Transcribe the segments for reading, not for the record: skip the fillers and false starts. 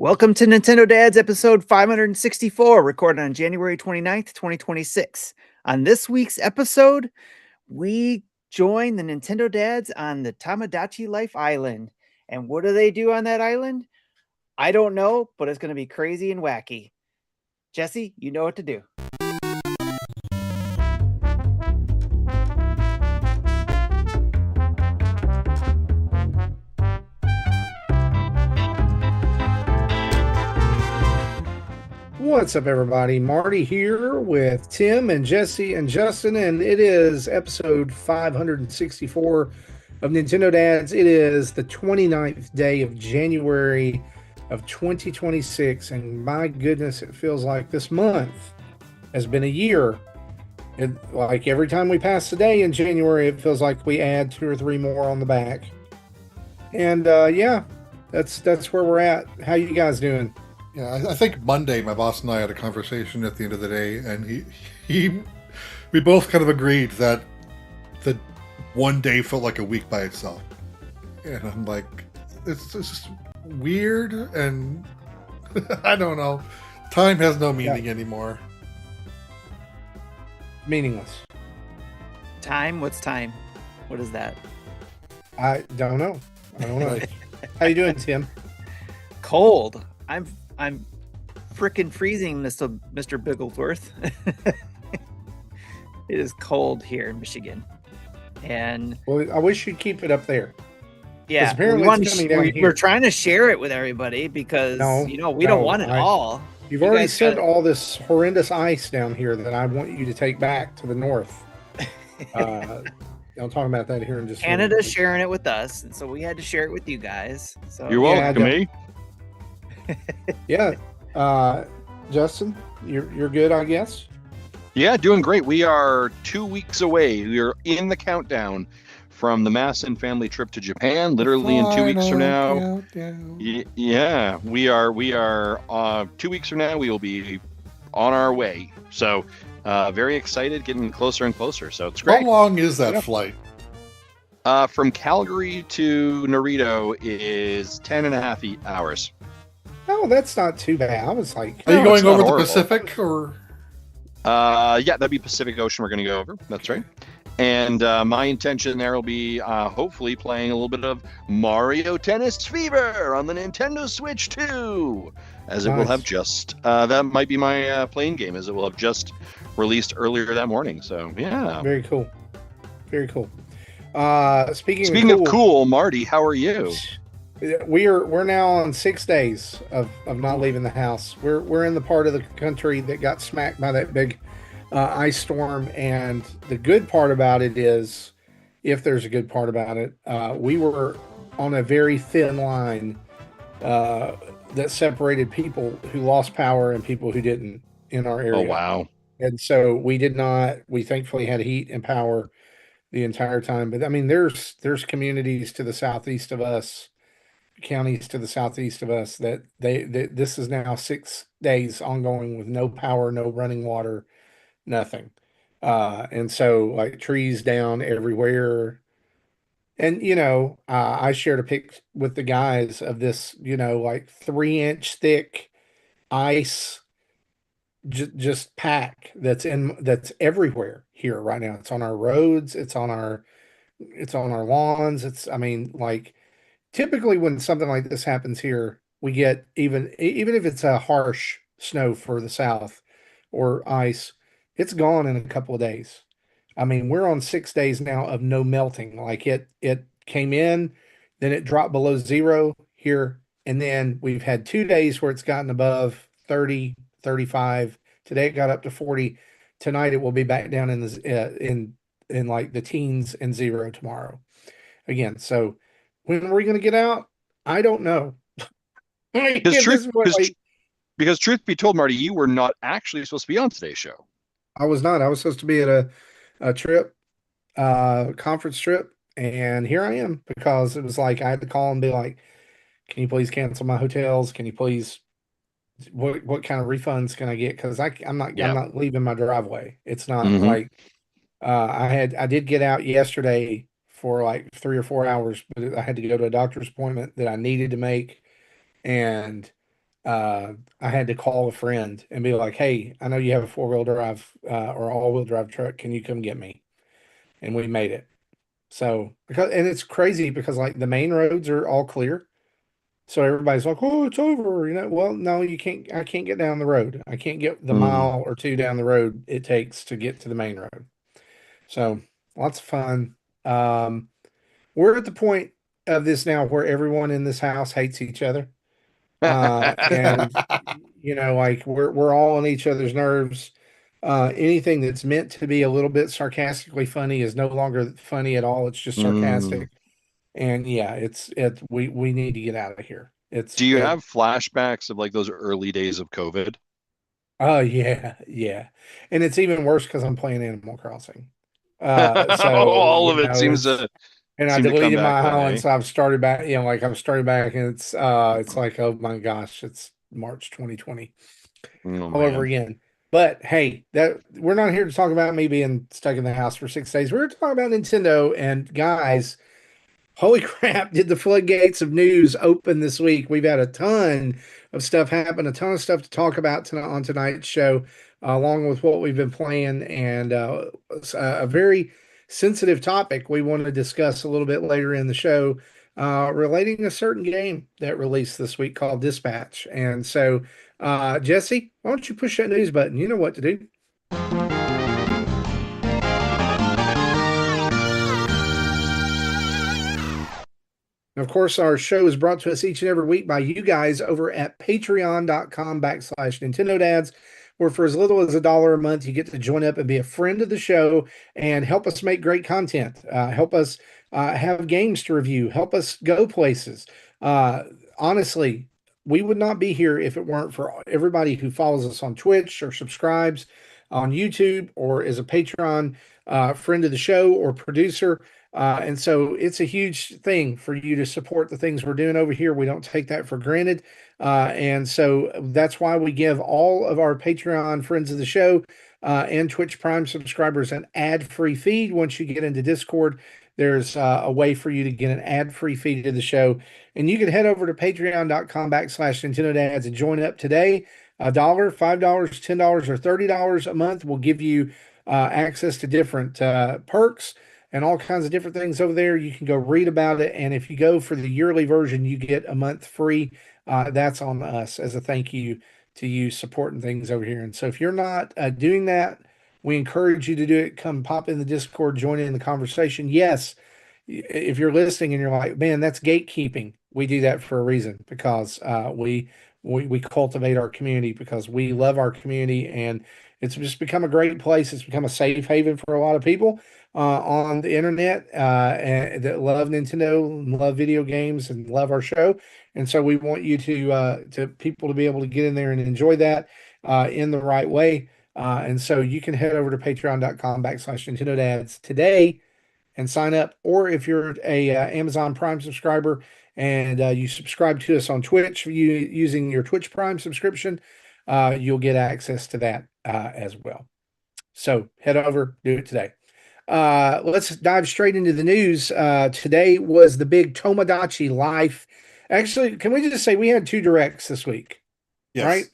Welcome to Nintendo Dads episode 564, recorded on January 29th, 2026. On this week's episode, we join the Nintendo Dads on the Tomodachi Life Island. And what do they do on that island? I don't know, but it's going to be crazy and wacky. Jesse, you know what to do. What's up, everybody? Marty here with Tim and Jesse and Justin, and it is episode 564 of Nintendo Dads. It is the 29th day of January of 2026, and my goodness, it feels like this month has been a year. Like every time we pass a day in January, it feels like we add 2 or 3 more on the back. And yeah, that's where we're at. How you guys doing? Yeah, I think Monday my boss and I had a conversation at the end of the day, and we both kind of agreed that one day felt like a week by itself. And I'm like, it's just weird, and I don't know. Time has no meaning anymore. Meaningless. Time? What's time? What is that? I don't know. How you doing, Tim? Cold. I'm frickin' freezing, Mr. Bigglesworth. It is cold here in Michigan, and well, I wish you'd keep it up there. Yeah, we're trying to share it with everybody because we don't want it all. You've already sent all this horrendous ice down here that I want you to take back to the north. I'll talk about that here in just Canada's sharing it with us, and so we had to share it with you guys. So you're welcome, me. Yeah, Justin, you're good, I guess. Yeah, doing great. We are 2 weeks away. We are in the countdown from the Masson family trip to Japan. Literally in 2 weeks from now. Yeah, we are. 2 weeks from now, we will be on our way. So, very excited, getting closer and closer. So it's great. How long is that flight? From Calgary to Narita is 10 and a half hours. Oh, that's not too bad. I was like, are you going over the Pacific or? Yeah, that'd be Pacific Ocean. We're going to go over. That's right. And my intention there will be hopefully playing a little bit of Mario Tennis Fever on the Nintendo Switch 2, as it will have just that might be my playing game, as it will have just released earlier that morning. So yeah, very cool. Speaking of cool, Marty, how are you? We're now on 6 days of not leaving the house. We're in the part of the country that got smacked by that big ice storm, and the good part about it is, if there's a good part about it, we were on a very thin line that separated people who lost power and people who didn't in our area. Oh wow. And so we thankfully had heat and power the entire time. But I mean, there's communities to the southeast of us, counties to the southeast of us, that this is now 6 days ongoing with no power, no running water, nothing. And so, like, trees down everywhere. And I shared a pic with the guys of this, like 3-inch thick ice just pack that's everywhere here right now. It's on our roads, it's on our lawns. Like, typically when something like this happens here, we get, even if it's a harsh snow for the south or ice, it's gone in a couple of days. I mean, we're on 6 days now of no melting. Like, it came in, then it dropped below zero here, and then we've had 2 days where it's gotten above 30, 35. Today it got up to 40. Tonight it will be back down in like the teens and zero tomorrow again. So when are we going to get out? I don't know. Because truth be told, Marty, you were not actually supposed to be on today's show. I was not. I was supposed to be at a trip, conference trip, and here I am, because it was like I had to call and be like, "Can you please cancel my hotels? Can you please? What kind of refunds can I get? Because I'm not leaving my driveway. It's not like I did get out yesterday for like 3 or 4 hours, but I had to go to a doctor's appointment that I needed to make, and I had to call a friend and be like, "Hey, I know you have a 4-wheel drive or all-wheel drive truck. Can you come get me?" And we made it. So and it's crazy because like the main roads are all clear. So everybody's like, "Oh, it's over." Well, no, you can't. I can't get down the road. I can't get the mile or two down the road it takes to get to the main road. So lots of fun. We're at the point of this now where everyone in this house hates each other. And like we're all on each other's nerves. Anything that's meant to be a little bit sarcastically funny is no longer funny at all. It's just sarcastic. And yeah, we need to get out of here. Do you have flashbacks of like those early days of COVID? Oh yeah, yeah. And it's even worse because I'm playing Animal Crossing. So All of it seems to and I seem to come deleted my back then, island, eh? so I've started back, I've started back, and it's like, oh my gosh, it's March 2020 Oh, all over man. again. But hey, that we're not here to talk about me being stuck in the house for 6 days. We're here to talk about Nintendo. And guys, holy crap, did the floodgates of news open this week? We've had a ton of stuff happen, a ton of stuff to talk about on tonight's show, along with what we've been playing, and a very sensitive topic we want to discuss a little bit later in the show, relating a certain game that released this week called Dispatch. And so, Jesse, why don't you push that news button? You know what to do. And of course, our show is brought to us each and every week by you guys over at patreon.com/Nintendo Dads, where for as little as $1 a month, you get to join up and be a friend of the show and help us make great content, help us have games to review, help us go places. Honestly, we would not be here if it weren't for everybody who follows us on Twitch or subscribes on YouTube or is a Patreon friend of the show or producer. And so it's a huge thing for you to support the things we're doing over here. We don't take that for granted. And so that's why we give all of our Patreon friends of the show and Twitch Prime subscribers an ad-free feed. Once you get into Discord, there's a way for you to get an ad-free feed to the show. And you can head over to patreon.com/Nintendo Dads and join up today. $1, $5, $10, or $30 a month will give you access to different perks and all kinds of different things over there. You can go read about it. And if you go for the yearly version, you get a month free. That's on us as a thank you to you supporting things over here. And so if you're not doing that, we encourage you to do it. Come pop in the Discord, join in the conversation. Yes, if you're listening and you're like, man, that's gatekeeping, we do that for a reason, because we cultivate our community because we love our community, and it's just become a great place. It's become a safe haven for a lot of people on the internet and that love Nintendo and love video games and love our show. And so we want you to people to be able to get in there and enjoy that in the right way. And so you can head over to patreon.com/Nintendo Dads today and sign up. Or if you're a Amazon Prime subscriber and you subscribe to us on Twitch using your Twitch Prime subscription, you'll get access to that as well. So head over, do it today. Let's dive straight into the news. Today was the big Tomodachi Life. Actually, can we just say we had 2 directs this week? Yes. Right?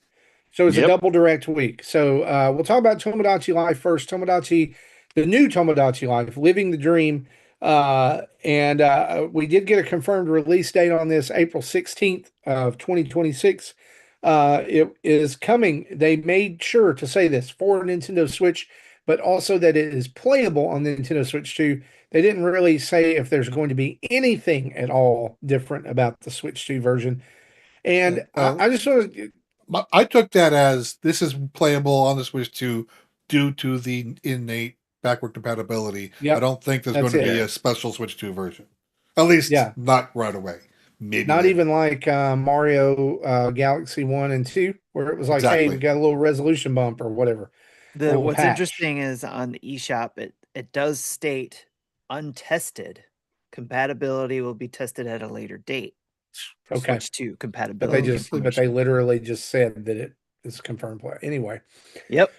So it's a double direct week. So we'll talk about Tomodachi Life first. Tomodachi, the new Tomodachi Life, Living the Dream. And we did get a confirmed release date on this, April 16th of 2026. It is coming. They made sure to say this for Nintendo Switch, but also that it is playable on the Nintendo Switch 2. They didn't really say if there's going to be anything at all different about the Switch 2 version. And I just want to... I took that as this is playable on the Switch 2 due to the innate backward compatibility. Yep. I don't think there's going to be a special Switch 2 version. At least not right away. Maybe not even like Mario Galaxy 1 and 2, where it was like, hey, we got a little resolution bump or whatever. What's interesting is on the eShop, it does state untested. Compatibility will be tested at a later date. Okay. Switch 2 compatibility. But they literally just said that it is confirmed play. Anyway. Yep.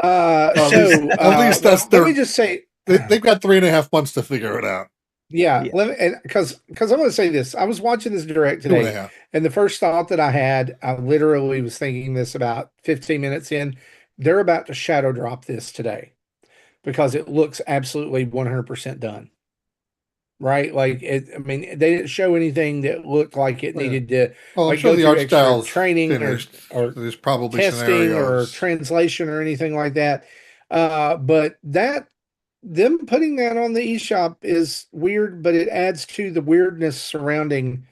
At least that's let me just say they've got 3.5 months to figure it out. Yeah, Yeah. because I want to say this. I was watching this direct Two and a today, half. and the first thought that I had, I literally was thinking this about 15 minutes in. They're about to shadow drop this today because it looks absolutely 100% done. Right? Like it, I mean, they didn't show anything that looked like it Oh, yeah. needed to Well, I'm like sure go the through art extra style's training finished. or There's probably testing or scenarios. translation or anything like that. But that them putting that on the eShop is weird, but it adds to the weirdness surrounding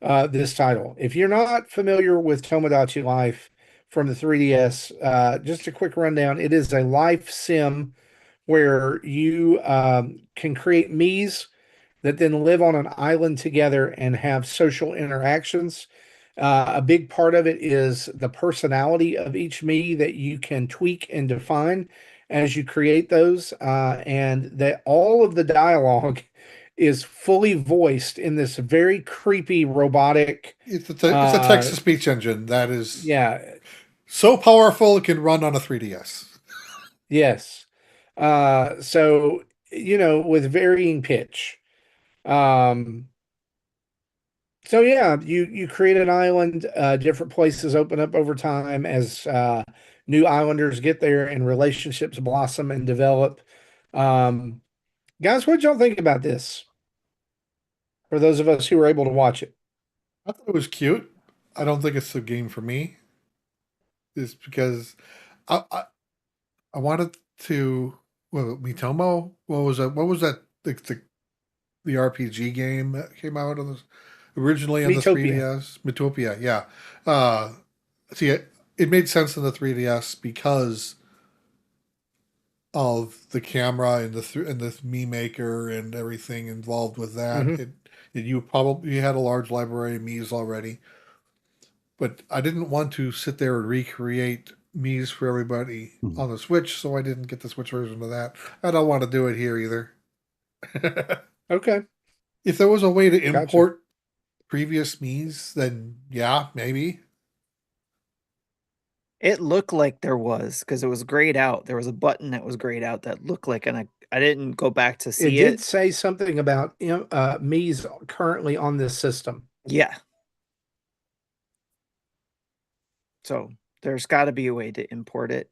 this title. If you're not familiar with Tomodachi Life from the 3DS, just a quick rundown. It is a life sim where you can create Miis that then live on an island together and have social interactions. A big part of it is the personality of each me that you can tweak and define as you create those, and that all of the dialogue is fully voiced in this very creepy robotic. It's a text-to-speech engine that is Yeah, so powerful it can run on a 3DS. yes. So with varying pitch. Um, So yeah, you create an island. Different places open up over time as new islanders get there and relationships blossom and develop. Um, Guys, what y'all think about this? For those of us who were able to watch it, I thought it was cute. I don't think it's a game for me. It's because I I wanted to. What, Mitomo? What was that? What was that? The RPG game that came out on this originally on the Metopia. 3DS. Metopia, yeah. See, it made sense in the 3DS because of the camera and the Me Maker and everything involved with that. Hmm. You had a large library of Mii's already, but I didn't want to sit there and recreate Mii's for everybody on the Switch, so I didn't get the Switch version of that. I don't want to do it here either. Okay, If there was a way to gotcha. import previous Mii's, then yeah, maybe. It looked like there was because it was grayed out. There was a button that was grayed out that looked like, and I didn't go back to It see did it. say something about Mii's currently on this system. Yeah. So there's got to be a way to import it.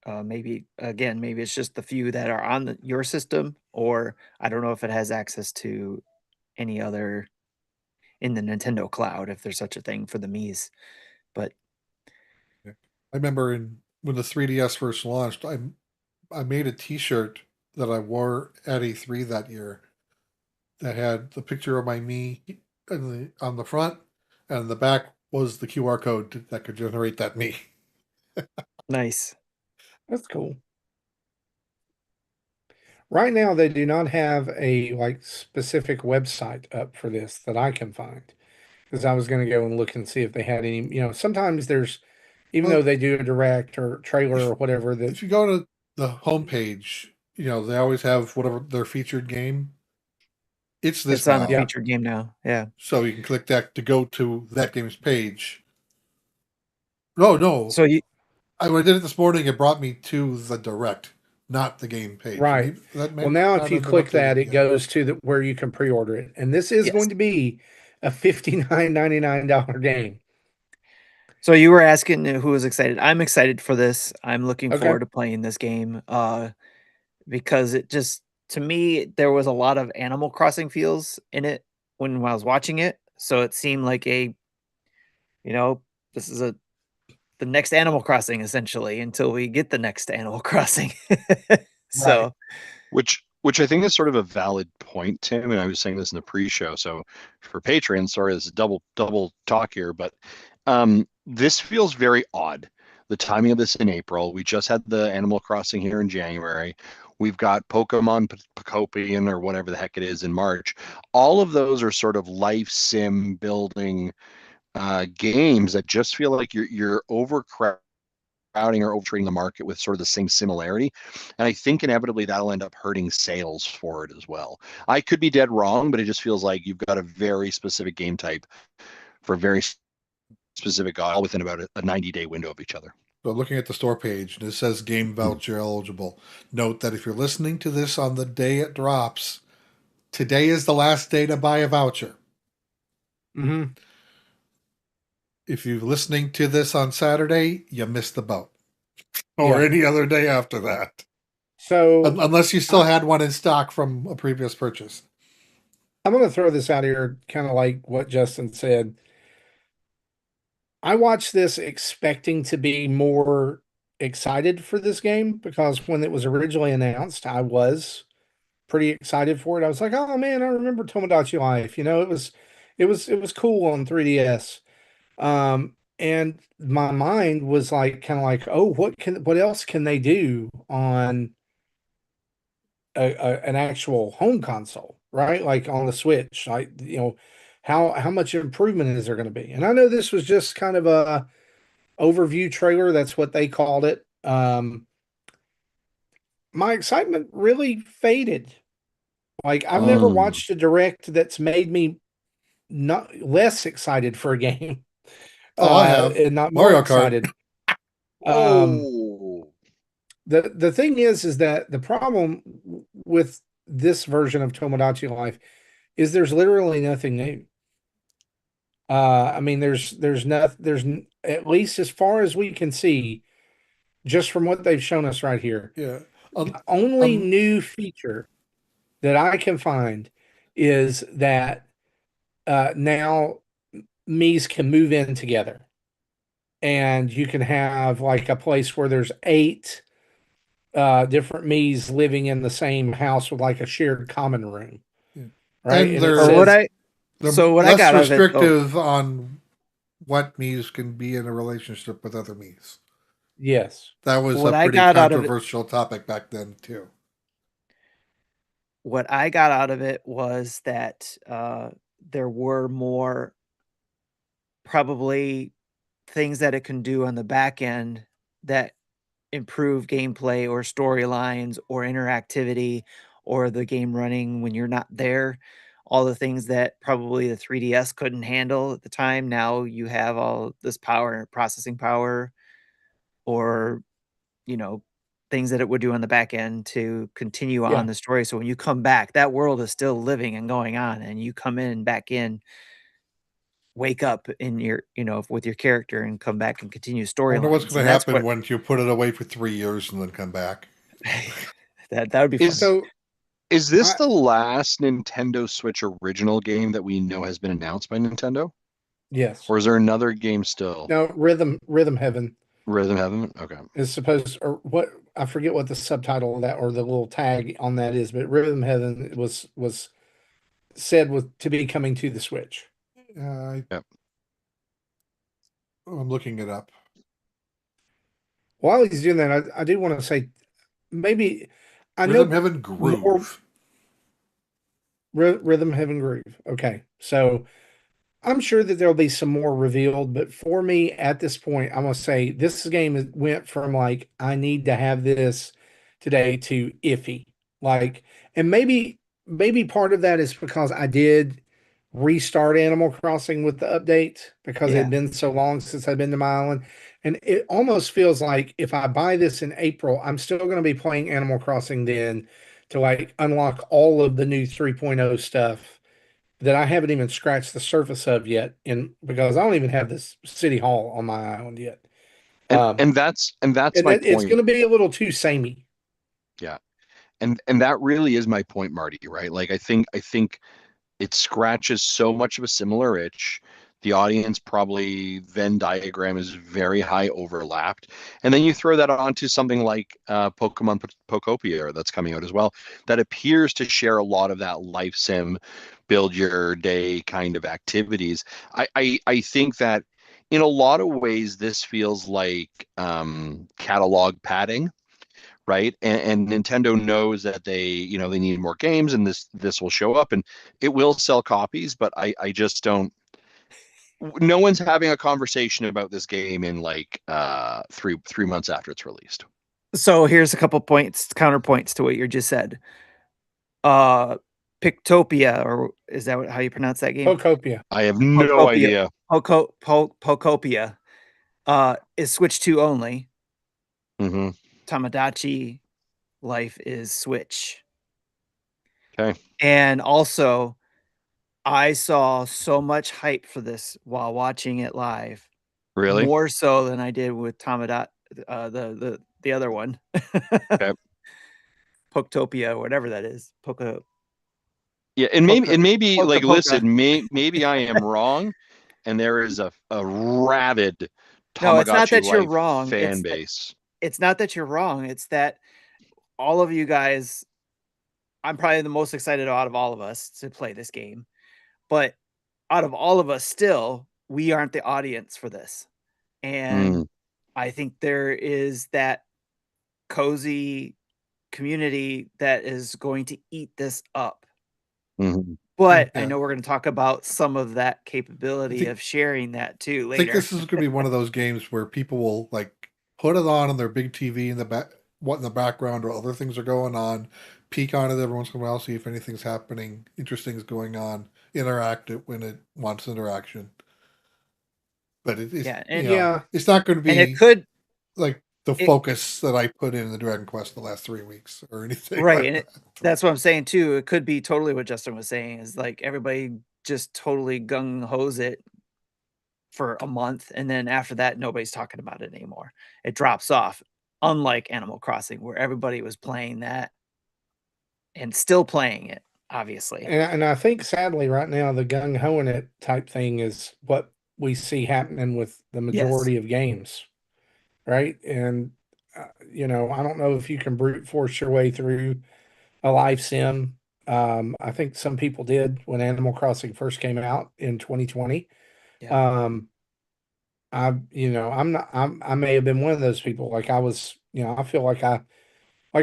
Maybe again, maybe it's just the few that are on your system, or I don't know if it has access to any other in the Nintendo Cloud, if there's such a thing for the Mii's. But I remember when the 3DS first launched, I made a T-shirt that I wore at E3 that year that had the picture of my Mii on the front, and the back was the QR code that could generate that Mii. nice. That's cool. Right now, they do not have a like specific website up for this that I can find. Because I was going to go and look and see if they had any. Sometimes there's, even though Well, they do a direct or trailer or whatever, that if you go to the homepage, they always have whatever their featured game. It's this It's on the now, yeah, featured game now. Yeah. so you can click that to go to that game's page. No, no. So you When I did it this morning, it brought me to the direct, not the game page. right. That may Well, now not if you have been click that, updated it yet. goes to where you can pre-order it, and this is yes. going to be a $59.99 game. So you were asking who was excited. I'm excited for this. I'm looking Okay. forward to playing this game. Because it just to me there was a lot of Animal Crossing feels in it when I was watching it. So it seemed like you know, this is the next Animal Crossing essentially until we get the next Animal Crossing. Right. So Which I think is sort of a valid point, Tim. And I was saying this in the pre-show. So for patrons, sorry, this is double talk here, but this feels very odd. The timing of this in April. We just had the Animal Crossing here in January. We've got Pokemon Pocopian or whatever the heck it is in March. All of those are sort of life sim building games that just feel like you're overcrowding or overtrading the market with sort of the same similarity. And I think inevitably that'll end up hurting sales for it as well. I could be dead wrong, but it just feels like you've got a very specific game type for a very specific all within about a 90-day window of each other. So looking at the store page, and it says game voucher eligible. Note that if you're listening to this on the day it drops, today is the last day to buy a voucher. Mm-hmm. If you're listening to this on Saturday, you missed the boat. Or any other day after that. So unless you still had one in stock from a previous purchase. I'm going to throw this out here, kind of like what Justin said. I watched this expecting to be more excited for this game because when it was originally announced, I was pretty excited for it. I was like, "Oh man, I remember Tomodachi Life." You know, it was cool on 3DS. And my mind was like kind of like, "Oh, what else can they do on an actual home console, right? Like on the Switch, like how much improvement is there going to be?" And I know this was just kind of a overview trailer. That's what they called it. My excitement really faded. Like I've never watched a direct that's made me not less excited for a game. I have And not Mario more Kart. excited. Oh, The thing is that the problem with this version of Tomodachi Life is there's literally nothing new. I mean, at least as far as we can see, just from what they've shown us right here. Yeah. The only new feature that I can find is that now Mii's can move in together. And you can have like a place where there's 8 different Mii's living in the same house with like a shared common room. Yeah. Right. And it they're, says- they're I less got out of it, restrictive on what Mii's can be in a relationship with other Mii's. Yes. That was What a I pretty got out of it- controversial topic back then too. what I got out of it was that there were more probably things that it can do on the back end that improve gameplay or storylines or interactivity or the game running when you're not there. All the things that probably the 3DS couldn't handle at the time. Now you have all this power, processing power, or things that it would do on the back end to continue Yeah. on the story. So when you come back, that world is still living and going on, and you come in back in, wake up in your, with your character and come back and continue I wonder what's storylines. going to happen when you put it away for 3 years and then come back. that would be fun. So is this the last Nintendo Switch original game that we know has been announced by Nintendo? yes. Or is there another game still? No, Rhythm Heaven Rhythm Heaven? Okay. is supposed, or what, I forget what the subtitle of that or the little tag on that is, but Rhythm Heaven was said to be coming to the Switch. Yep. I'm looking it up. While he's doing that, I do want to say maybe I Rhythm know Heaven Groove. Rhythm Heaven Groove. Okay, so I'm sure that there'll be some more revealed, but for me at this point, I'm gonna say this game went from like I need to have this today to iffy. Like, and maybe part of that is because I did restart Animal Crossing with the update because it Yeah. had been so long since I've been to my island. And it almost feels like if I buy this in April, I'm still going to be playing Animal Crossing then to like unlock all of the new 3.0 stuff that I haven't even scratched the surface of yet. Because I don't even have this city hall on my island yet. And that's my point. It's going to be a little too samey. Yeah. And that really is my point, Marty, right? Like I think it scratches so much of a similar itch. The audience probably Venn diagram is very high overlapped. And then you throw that onto something like Pokemon Pokopia that's coming out as well, that appears to share a lot of that life sim, build your day kind of activities. I think that in a lot of ways, this feels like catalog padding. Right. And Nintendo knows that they need more games and this will show up and it will sell copies. But I just don't. No one's having a conversation about this game in like 3 months after it's released. So here's a couple counterpoints to what you just said. Pictopia, or is that how you pronounce that game? Pokopia. I have no idea. Pokopia is Switch 2 only. Mm-hmm. Tomodachi Life is Switch. Okay. And also, I saw so much hype for this while watching it live. Really? More so than I did with Tomodachi, the other one. Okay. Poketopia, whatever that is. Yeah, and maybe Poka like Poka. listen, maybe I am wrong, and there is a rabid No, it's not Tamagotchi that you're life wrong. fan base. It's not that you're wrong. It's that all of you guys, I'm probably the most excited out of all of us to play this game. But out of all of us still, we aren't the audience for this. And I think there is that cozy community that is going to eat this up. Mhm. But I Yeah. know we're going to talk about some of that capability of sharing that too I think later. this is going to be one of those games where people will like put it on their big TV in the back, what in the background, or other things are going on. Peek on it every once in a while, see if anything's happening, interesting is going on. Interact it when it wants interaction. But it's Yeah, and it's not going to and it be could like the focus that I put in the Dragon Quest the last 3 weeks or anything. right, like and that. that's what I'm saying too. It could be totally what Justin was saying is like everybody just totally gung hos it for a month, and then after that, nobody's talking about it anymore. It drops off, unlike Animal Crossing, where everybody was playing that and still playing it, obviously. And I think sadly right now the gung hoing it type thing is what we see happening with the majority of games, right? And I don't know if you can brute force your way through a life sim. I think some people did when Animal Crossing first came out in 2020. Yeah. I may have been one of those people. Like I was, I feel like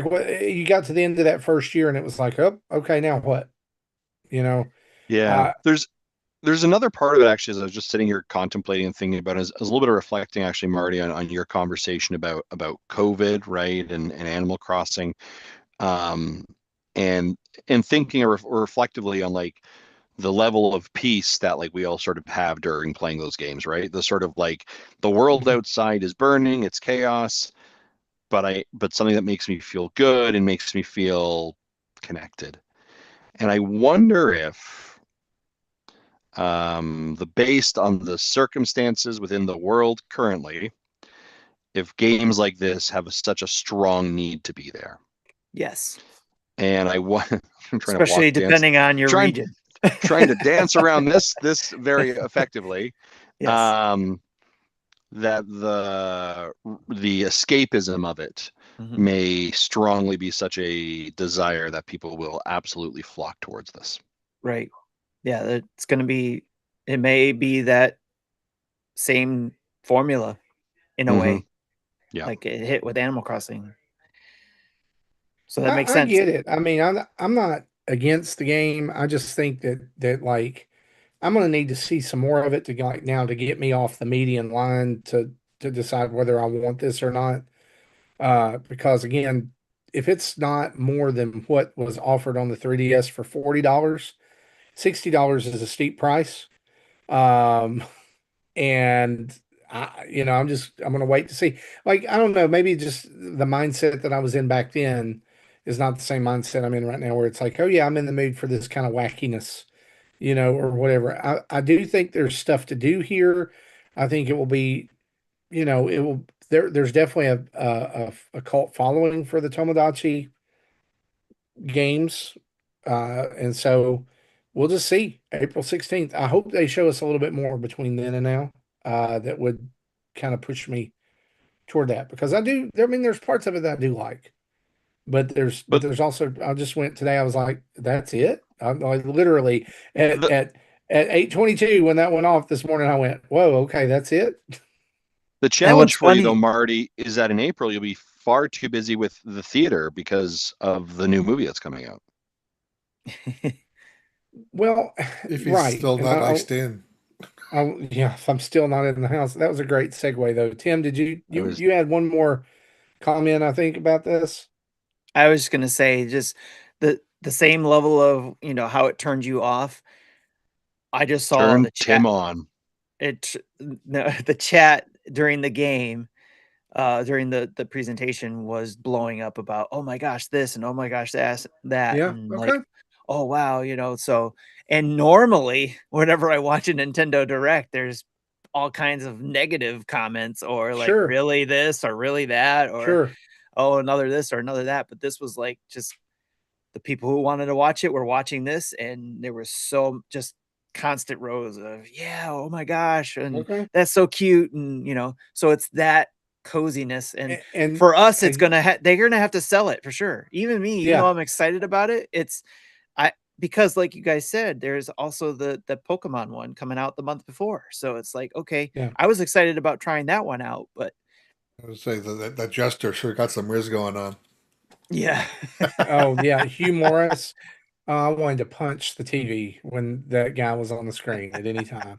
what you got to the end of that first year and it was like, oh, okay, now what? Yeah. Uh, There's another part of it actually, as I was just sitting here contemplating and thinking about it, is a little bit of reflecting actually, Marty, on your conversation about COVID, right, and Animal Crossing, um, and thinking reflectively on like the level of peace that like we all sort of have during playing those games, right? The sort of like the world outside is burning, it's chaos, but something that makes me feel good and makes me feel connected. And I wonder if based on the circumstances within the world currently, if games like this have such a strong need to be there. Yes. And I'm trying Especially to depending on your region. trying to dance around this very effectively. Yes. That the escapism of it may strongly be such a desire that people will absolutely flock towards this. Right. Yeah, it's going to be, it may be that same formula in a way. Yeah. Like it hit with Animal Crossing. So that makes I sense. get it. I mean, I'm not against the game. I just think that like I'm going to need to see some more of it to like now to get me off the median line to decide whether I want this or not. Because again, if it's not more than what was offered on the 3DS for $40, $60 is a steep price. And I'm going to wait to see. Like, I don't know, maybe just the mindset that I was in back then is not the same mindset I'm in right now, where it's like, oh yeah, I'm in the mood for this kind of wackiness, or whatever. I do think there's stuff to do here. I think it will be, it will, there's definitely a cult following for the Tomodachi games. And so we'll just see April 16th. I hope they show us a little bit more between then and now, that would kind of push me toward that, because I mean, there's parts of it that I do like, but there's also, I just went today, I was like, that's it. I'm like literally at 8:22 when that went off this morning, I went, whoa, okay, that's it. The challenge for you though, Marty, is that in April you'll be far too busy with the theater because of the new movie that's coming out. Well, if he's right. still not iced in. Yeah, if I'm still not in the house. That was a great segue though. Tim, did you had one more comment, I think, about this? I was just going to say just the same level of, how it turned you off. I just saw the chat. Tim on. The chat during the game, during the presentation was blowing up about, oh my gosh, this, and oh my gosh, that, Yeah. and Okay. like, oh wow, so and normally whenever I watch a Nintendo Direct, there's all kinds of negative comments or like Sure. really this or really that or Sure. oh another this or another that. But this was like just the people who wanted to watch it were watching this, and there was so just constant rows of yeah, oh my gosh, and Okay. that's so cute, and so it's that coziness, and And for us, it's and gonna they're gonna have to sell it for sure. Even me, even though yeah. I'm excited about it, it's I because like you guys said, there's also the Pokemon one coming out the month before, so it's like okay, Yeah. I was excited about trying that one out, but I would say that Jester sure got some riz going on. yeah, Oh yeah, Hugh Morris. I wanted to punch the TV when that guy was on the screen at any time.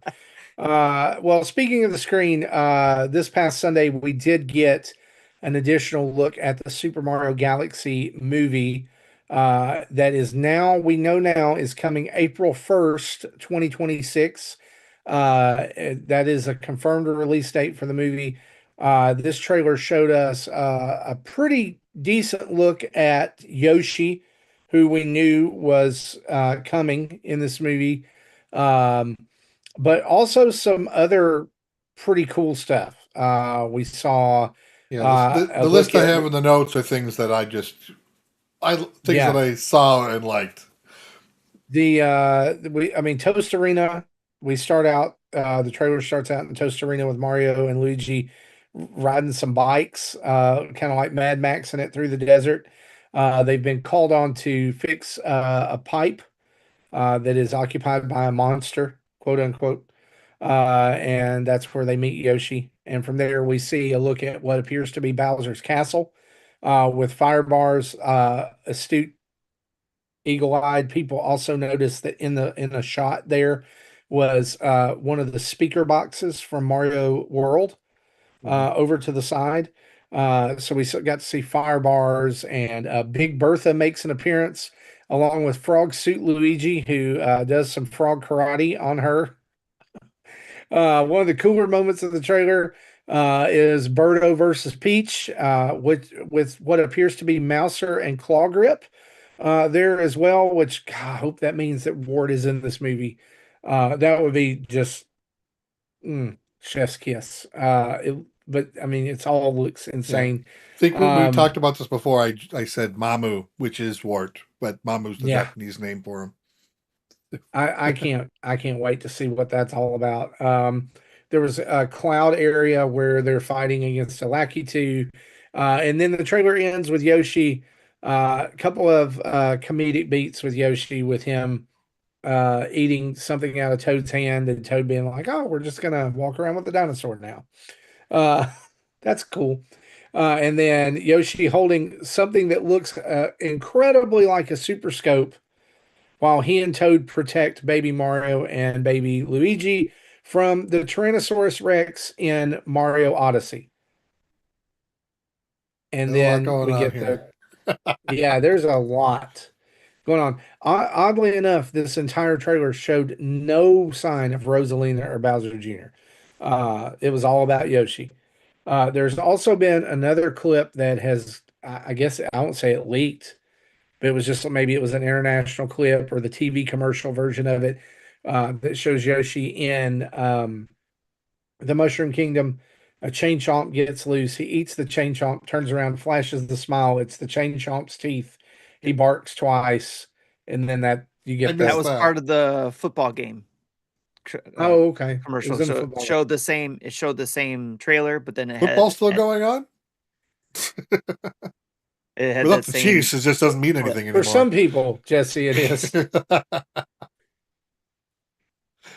Well, speaking of the screen, this past Sunday we did get an additional look at the Super Mario Galaxy movie. That is now we know now is coming April 1st, 2026. That is a confirmed release date for the movie. This trailer showed us a pretty decent look at Yoshi, who we knew was coming in this movie, but also some other pretty cool stuff. We saw Yeah, a the list look I at have in the notes are things that things Yeah. that I saw and liked. I mean Toast Arena. We start out the trailer starts out in Toast Arena with Mario and Luigi riding some bikes, kind of like Mad Max in it through the desert. They've been called on to fix a pipe that is occupied by a monster, quote unquote. And that's where they meet Yoshi. And from there, we see a look at what appears to be Bowser's castle with fire bars. Astute, eagle-eyed people also noticed that in a shot there was one of the speaker boxes from Mario World over to the side. So we got to see fire bars, and Big Bertha makes an appearance along with Frog Suit Luigi, who does some frog karate on her. One of the cooler moments of the trailer is Birdo versus Peach, with what appears to be Mouser and Claw Grip there as well. Which God, I hope that means that Ward is in this movie. That would be just chef's kiss. But I mean, it's all looks insane. I think when we talked about this before, I said Mamu, which is Wart, but Mamu's the Japanese name for him. I can't wait to see what that's all about. There was a cloud area where they're fighting against a Lakitu, and then the trailer ends with Yoshi. A couple of comedic beats with Yoshi, with him eating something out of Toad's hand, and Toad being like, "Oh, we're just gonna walk around with the dinosaur now." That's cool. And then Yoshi holding something that looks incredibly like a super scope, while he and Toad protect baby Mario and baby Luigi from the Tyrannosaurus Rex in Mario Odyssey. And then we get there's a lot going on. Oddly enough, this entire trailer showed no sign of Rosalina or Bowser Jr. It was all about Yoshi. There's also been another clip that has, I guess I won't say it leaked, but it was just maybe it was an international clip or the TV commercial version of it that shows Yoshi in the Mushroom Kingdom. A Chain Chomp gets loose. He eats the Chain Chomp, turns around, flashes the smile. It's the Chain Chomp's teeth. He barks twice, and then that you get that was part of the football game. Oh, okay. Commercial. So it showed the same. It showed the same trailer, but then it football's still going on. It had without the Chiefs, it just doesn't mean anything anymore. For some people, Jesse, it is.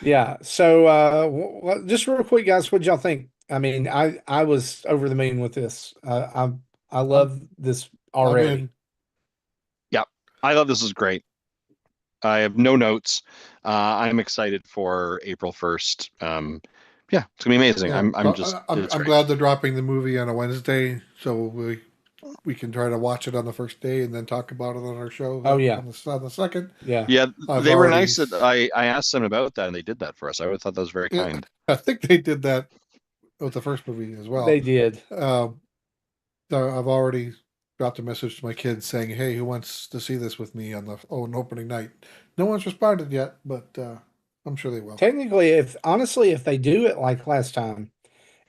Yeah. So, just real quick, guys, what y'all think? I mean, I was over the moon with this. I love this already. Yeah, I thought this was great. I have no notes. I'm excited for April 1st. Yeah, it's gonna be amazing. Yeah, I'm glad they're dropping the movie on a Wednesday, so we can try to watch it on the first day and then talk about it on our show. Oh yeah, on the second. Yeah. They were nice that I asked them about that, and they did that for us. I thought that was very kind. I think they did that with the first movie as well. They did. So I've already dropped a message to my kids saying, "Hey, who wants to see this with me on an opening night?" No one's responded yet, but I'm sure they will. Technically, if they do it like last time,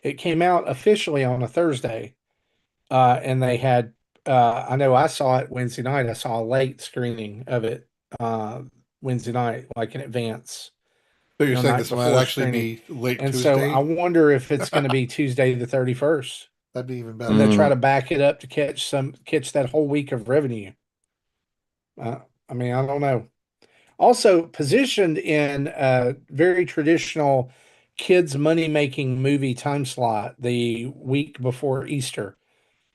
it came out officially on a Thursday, and they had. I know I saw it Wednesday night. I saw a late screening of it Wednesday night, like in advance. So you're saying night this might before actually screening. be late And so Tuesday? I wonder if it's going to be Tuesday the 31st. That'd be even And better. they try to back it up to catch that whole week of revenue. I mean, I don't know. Also positioned in a very traditional kids money making movie time slot the week before Easter,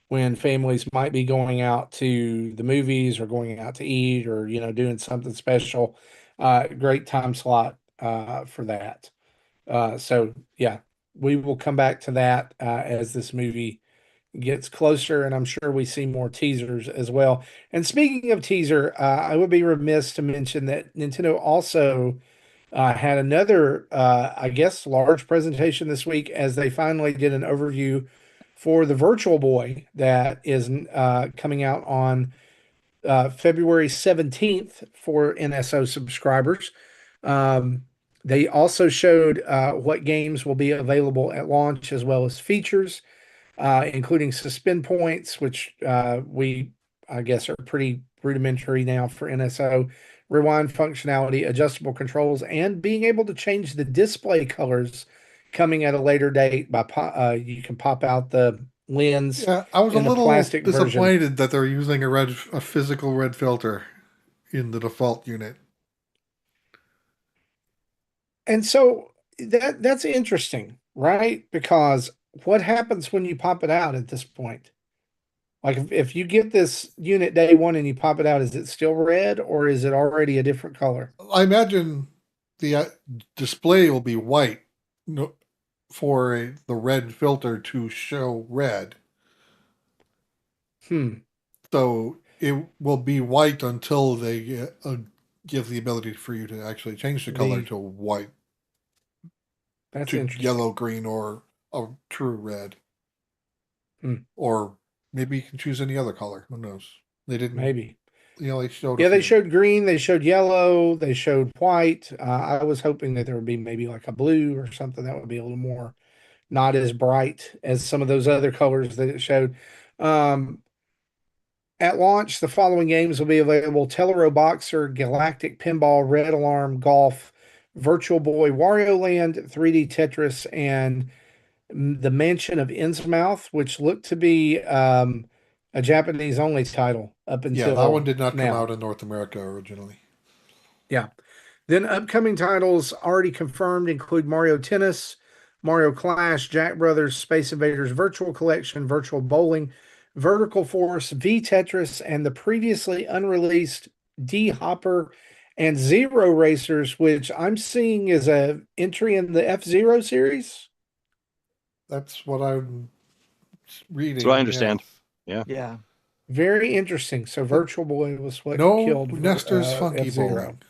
when families might be going out to the movies or going out to eat or doing something special. Great time slot for that. So yeah, we will come back to that as this movie gets closer, and I'm sure we see more teasers as well. And speaking of teaser, I would be remiss to mention that Nintendo also had another, I guess, large presentation this week as they finally did an overview for the Virtual Boy that is coming out on February 17th for NSO subscribers. They also showed what games will be available at launch, as well as features, including suspend points, which I guess, are pretty rudimentary now for NSO, rewind functionality, adjustable controls, and being able to change the display colors coming at a later date you can pop out the lens. Yeah, I was a in the little plastic version. disappointed that they're using a physical red filter in the default unit. And so that's interesting, right? Because what happens when you pop it out at this point? Like if you get this unit day one and you pop it out, is it still red or is it already a different color? I imagine the display will be white for the red filter to show red. So it will be white until they give the ability for you to actually change the color to white. That's to interesting. Yellow, green, or a true red. Or maybe you can choose any other color. Who knows? They didn't. Maybe. They showed. Yeah, they showed green, they showed yellow, they showed white. I was hoping that there would be maybe like a blue or something that would be a little more not as bright as some of those other colors that it showed. At launch, the following games will be available: Tellero Boxer, Galactic Pinball, Red Alarm, Golf, Virtual Boy, Wario Land, 3D Tetris, and The Mansion of Innsmouth, which looked to be a Japanese only title up until that one did not now. come out in North America originally. Yeah. Then upcoming titles already confirmed include Mario Tennis, Mario Clash, Jack Brothers, Space Invaders Virtual Collection, Virtual Bowling, Vertical Force, V Tetris, and the previously unreleased D Hopper and Zero Racers, which I'm seeing is a entry in the F-Zero series. That's what I'm reading. That's what I understand. Yes. Yeah. Very interesting. So Virtual Boy was what killed Nestor's Funky F-Zero. Bowling.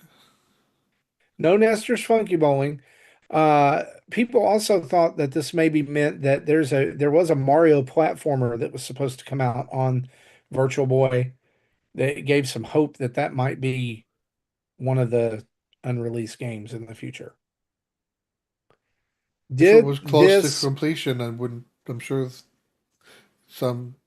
No Nestor's Funky Bowling. People also thought that this maybe meant that there was a Mario platformer that was supposed to come out on Virtual Boy. That gave some hope that might be one of the unreleased games in the future. If it was close to completion, I'm sure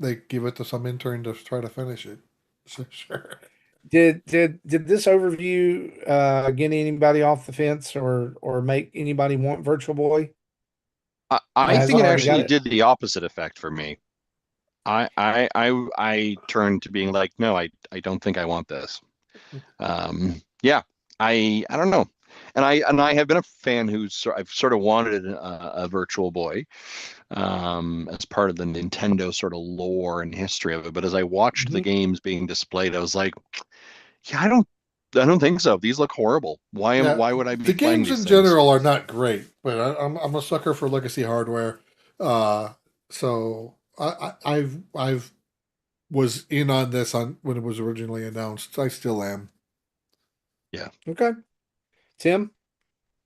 they give it to some intern to try to finish it. So sure. Did this overview get anybody off the fence or make anybody want Virtual Boy? I think it actually did the opposite effect for me. I turned to being like, no, I don't think I want this. Yeah, I don't know, and I have been a fan I've sort of wanted a Virtual Boy as part of the Nintendo sort of lore and history of it. But as I watched the games being displayed, I was like, yeah, I don't think so. These look horrible. Why would I be? The games in general are not great, but I'm a sucker for legacy hardware. So I've was in on this when it was originally announced. I still am. Yeah. Okay. Tim?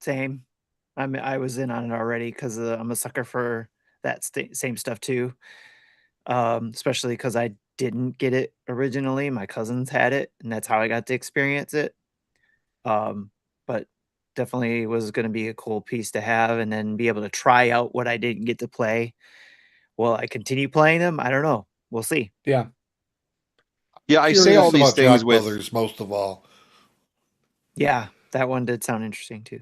Same. I was in on it already because I'm a sucker for that same stuff too. Especially because I didn't get it originally. My cousins had it, and that's how I got to experience it. But definitely was going to be a cool piece to have, and then be able to try out what I didn't get to play. Will I continue playing them? I don't know. We'll see. Yeah. Yeah, I say all these things with Brothers most of all. Yeah, that one did sound interesting too.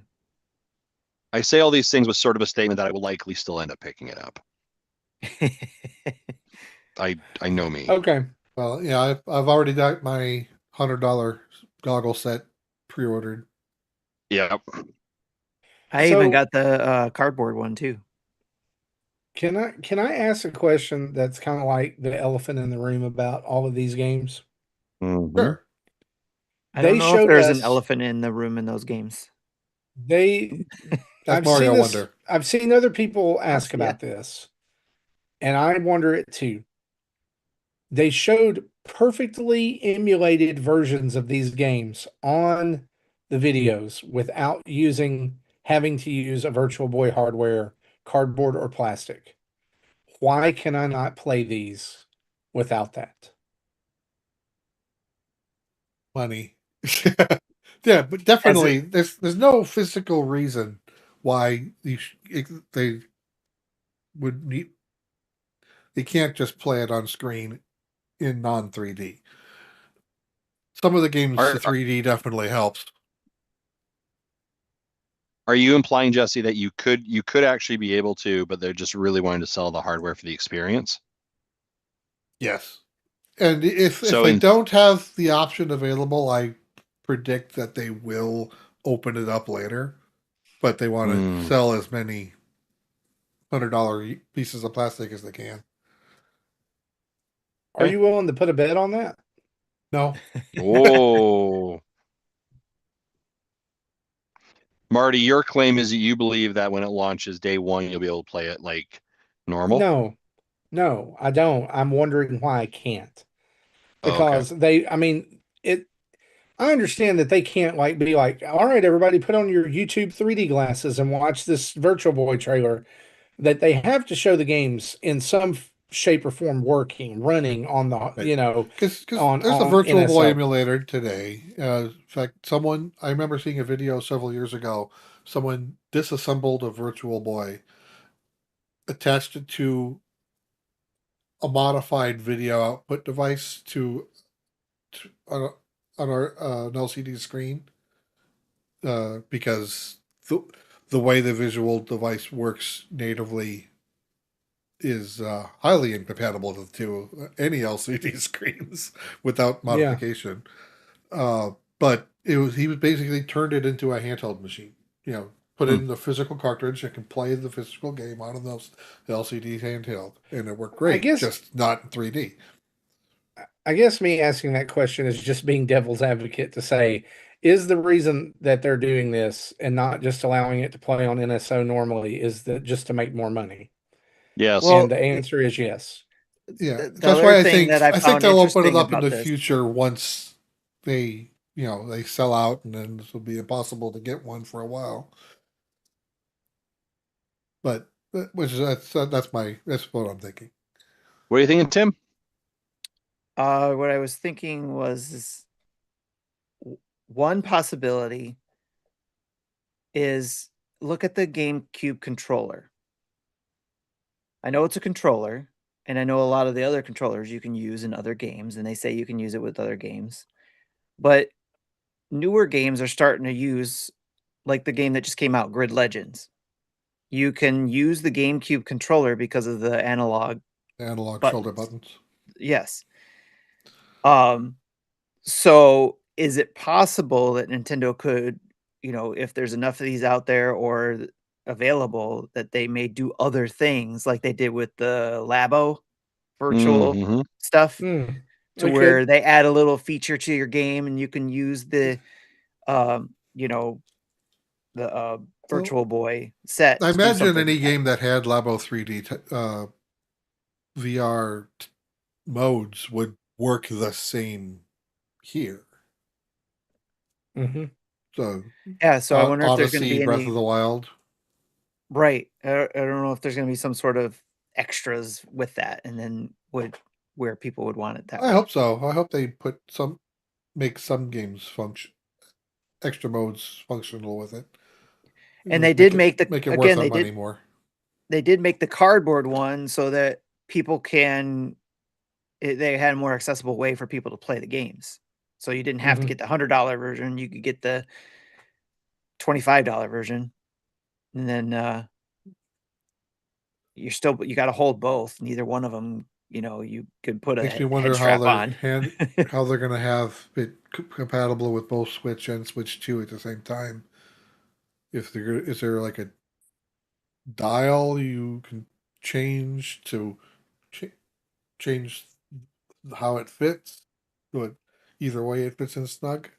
I say all these things with sort of a statement that I will likely still end up picking it up. I know me. Okay. Well, yeah, I've already got my $100 goggle set pre-ordered. Yeah. I even got the cardboard one too. Can I ask a question that's kind of like the elephant in the room about all of these games? Mhm. Sure. I don't know if there's an elephant in the room in those games. That's Mario Wonder. I've seen other people ask about this, and I wonder it too. They showed perfectly emulated versions of these games on the videos without having to use a Virtual Boy hardware, cardboard, or plastic. Why can I not play these without that? Money. Yeah, but definitely there's no physical reason why they would need. They can't just play it on screen in non 3D. Some of the games, the 3D definitely helps. Are you implying, Jesse, that you could actually be able to, but they're just really wanting to sell the hardware for the experience? Yes. And if they don't have the option available, I predict that they will open it up later. But they want to sell as many $100 pieces of plastic as they can. Are you willing to put a bet on that? No. Oh. Marty, your claim is that you believe that when it launches day one, you'll be able to play it like normal? No, I don't. I'm wondering why I can't. Because I understand that they can't be like, all right, everybody put on your YouTube 3D glasses and watch this Virtual Boy trailer. That they have to show the games in some shape or form running on the, because there's a Virtual Boy emulator today. In fact, I remember seeing a video several years ago. Someone disassembled a Virtual Boy, attached it to a modified video output device on an LCD screen, because the way the visual device works natively is highly incompatible to any LCD screens without modification. Yeah. But he basically turned it into a handheld machine. Put in the physical cartridge and can play the physical game on the LCD handheld, and it worked great. Just not in 3D. I guess me asking that question is just being devil's advocate to say, is the reason that they're doing this and not just allowing it to play on NSO normally is that just to make more money? Yes. Well, and the answer is yes. Yeah, that's why I think they'll open it up in the future once they sell out, and then this will be impossible to get one for a while. But that's what I'm thinking. What are you thinking, Tim? What I was thinking was one possibility is look at the GameCube controller. I know it's a controller, and I know a lot of the other controllers you can use in other games, and they say you can use it with other games. But newer games are starting to use, like the game that just came out, Grid Legends. You can use the GameCube controller because of the analog shoulder buttons. Yes. So is it possible that Nintendo could, if there's enough of these out there or available, that they may do other things like they did with the Labo virtual stuff, to where they add a little feature to your game and you can use the Virtual Boy set. I imagine any game that had Labo 3D VR modes would work the same here. Mm-hmm. So I wonder if there's going to be Breath of the Wild. Right. I don't know if there's going to be some sort of extras with that, and then would where people would want it that I way. hope so. I hope they make some games function, extra modes functional with it. And they did make it worth our money more. They did make the cardboard one so that people they had a more accessible way for people to play the games. So you didn't have to get the $100 version. You could get the $25 version. And then you got to hold both. Neither one of them, you could put Makes a me wonder head strap on. how they're going to have it compatible with both Switch and Switch 2 at the same time. Is there like a dial you can change to change how it fits? But either way, it fits in snug.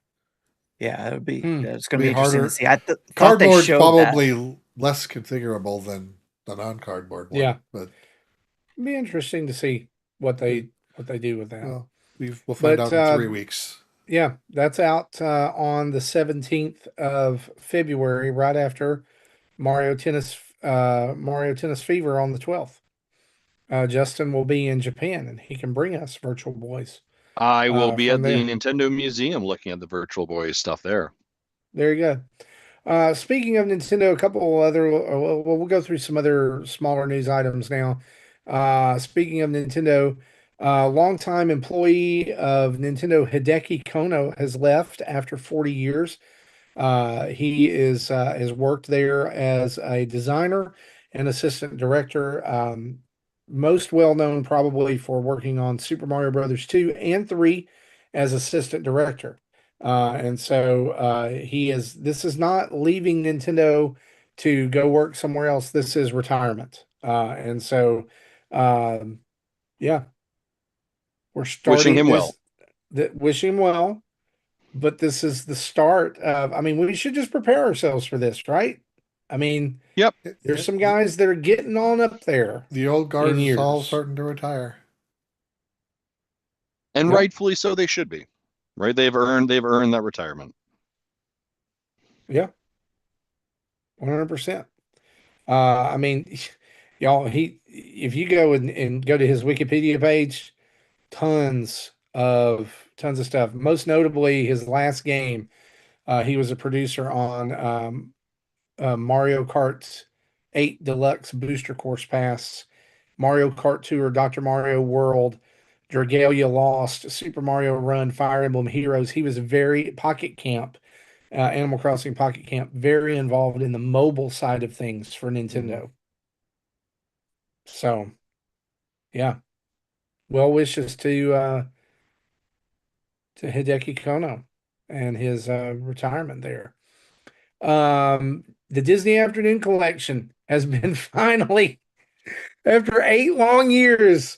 Yeah, it's going to be interesting harder. to see. I thought they Cardboard's showed probably less configurable than the non-cardboard one. Yeah, but it'd be interesting to see what they do with that. Well, we'll find out in 3 weeks. Yeah, that's out on the 17th of February, right after Mario Tennis Fever on the 12th. Justin will be in Japan, and he can bring us Virtual Boys. I will be at the Nintendo Museum looking at the Virtual Boys stuff there. There you go. Speaking of Nintendo, a couple other, we'll go through some other smaller news items now. Speaking of Nintendo, longtime employee of Nintendo, Hideki Konno, has left after 40 years. He has worked there as a designer and assistant director. Most well known probably for working on Super Mario Brothers 2 and 3 as assistant director. And so this is not leaving Nintendo to go work somewhere else. This is retirement. And so, yeah, we're starting wishing him well. Wishing him well. But this is the start of, we should just prepare ourselves for this, right? Yep. There's some guys that are getting on up there. The old guard is all starting to retire. And rightfully so, they should be. Right? They've earned that retirement. Yeah. 100%. Y'all, if you go and go to his Wikipedia page, tons of stuff. Most notably, his last game, he was a producer on Mario Kart 8 Deluxe Booster Course Pass, Mario Kart Tour, Dr. Mario World, Dragalia Lost, Super Mario Run, Fire Emblem Heroes. He was Pocket Camp, Animal Crossing Pocket Camp, very involved in the mobile side of things for Nintendo. So, yeah. Well wishes to Hideki Konno and his retirement there. The Disney Afternoon Collection has been finally, after 8 long years,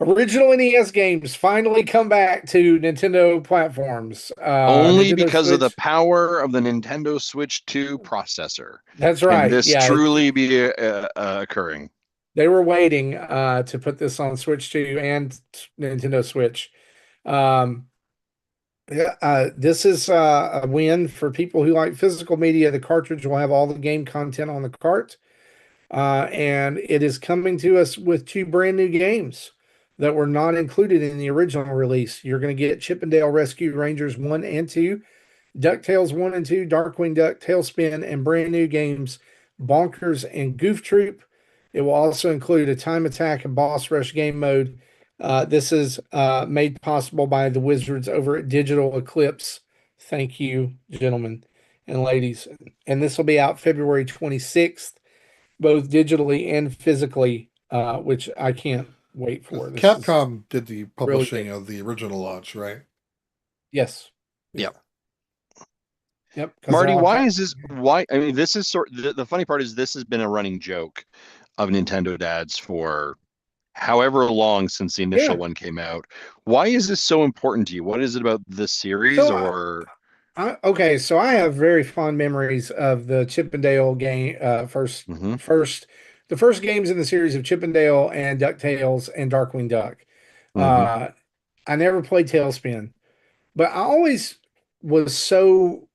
original NES games finally come back to Nintendo platforms. Only Nintendo because Switch, of the power of the Nintendo Switch 2 processor. That's right. Can this truly be occurring? They were waiting to put this on Switch 2 and Nintendo Switch. This is a win for people who like physical media. The cartridge will have all the game content on the cart. And it is coming to us with 2 brand new games that were not included in the original release. You're going to get Chip 'n Dale Rescue Rangers 1 and 2, DuckTales 1 and 2, Darkwing Duck, Tailspin, and brand new games Bonkers and Goof Troop. It will also include a Time Attack and Boss Rush game mode. This is made possible by the wizards over at Digital Eclipse. Thank you, gentlemen and ladies. And this will be out February 26th, both digitally and physically, which I can't wait for. Capcom did the publishing of the original launch, right? Yes. Yep. Yep. Marty, this is the funny part is this has been a running joke of Nintendo dads for however long since the initial one came out. Why is this so important to you? What is it about this series? Okay, so I have very fond memories of the Chip 'n Dale game. The first games in the series of Chip 'n Dale and DuckTales and Darkwing Duck. I never played Tailspin, but I always was so,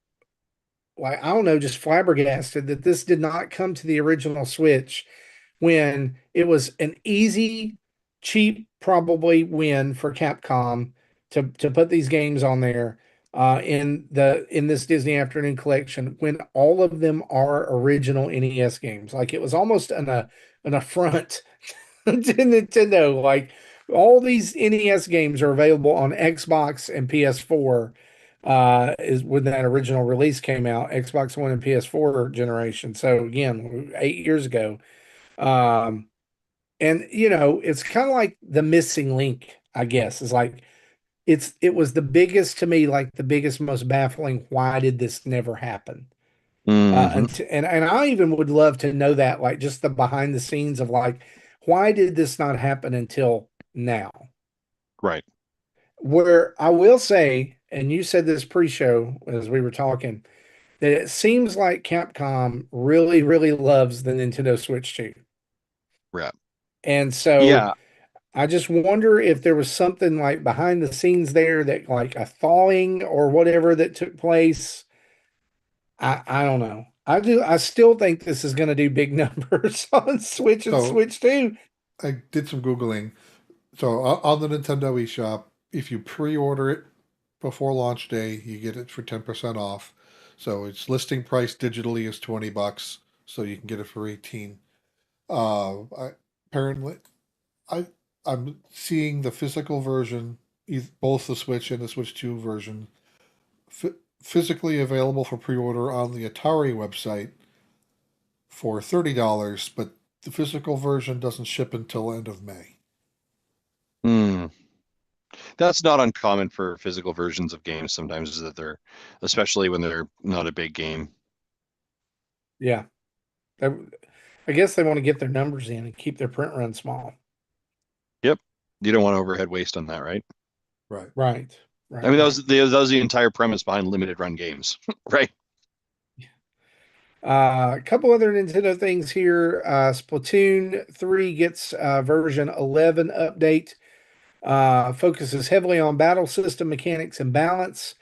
just flabbergasted that this did not come to the original Switch when it was an easy, cheap probably win for Capcom to put these games on there in this Disney Afternoon collection when all of them are original NES games. Like it was almost an affront to Nintendo. Like all these NES games are available on Xbox and PS4. Is when that original release came out, Xbox One and PS4 generation. So again, 8 years ago. And it's kind of like the missing link, I guess. It's like it was the biggest to me, like the biggest, most baffling. Why did this never happen? And I even would love to know that, like just the behind the scenes of like, why did this not happen until now? Right. Where I will say, and you said this pre-show as we were talking, that it seems like Capcom really, really loves the Nintendo Switch too. Yeah. And so Yeah. I just wonder if there was something like behind the scenes there that like a thawing or whatever that took place. I don't know. I still think this is going to do big numbers on Switch and So- Switch 2. I did some Googling. So on the Nintendo eShop, if you pre-order it before launch day, you get it for 10% off. So its listing price digitally is $20, so you can get it for 18. Apparently, I'm seeing the physical version, both the Switch and the Switch 2 version, physically available for pre-order on the Atari website for $30, but the physical version doesn't ship until end of May. That's not uncommon for physical versions of games sometimes, is that they're, especially when they're not a big game. Yeah. I guess they want to get their numbers in and keep their print run small. Yep. You don't want overhead waste on that, right? Right. Right. I mean, that was the entire premise behind limited run games, right? A couple other Nintendo things here. Splatoon 3 gets version 11 update. Focuses heavily on battle system mechanics and balance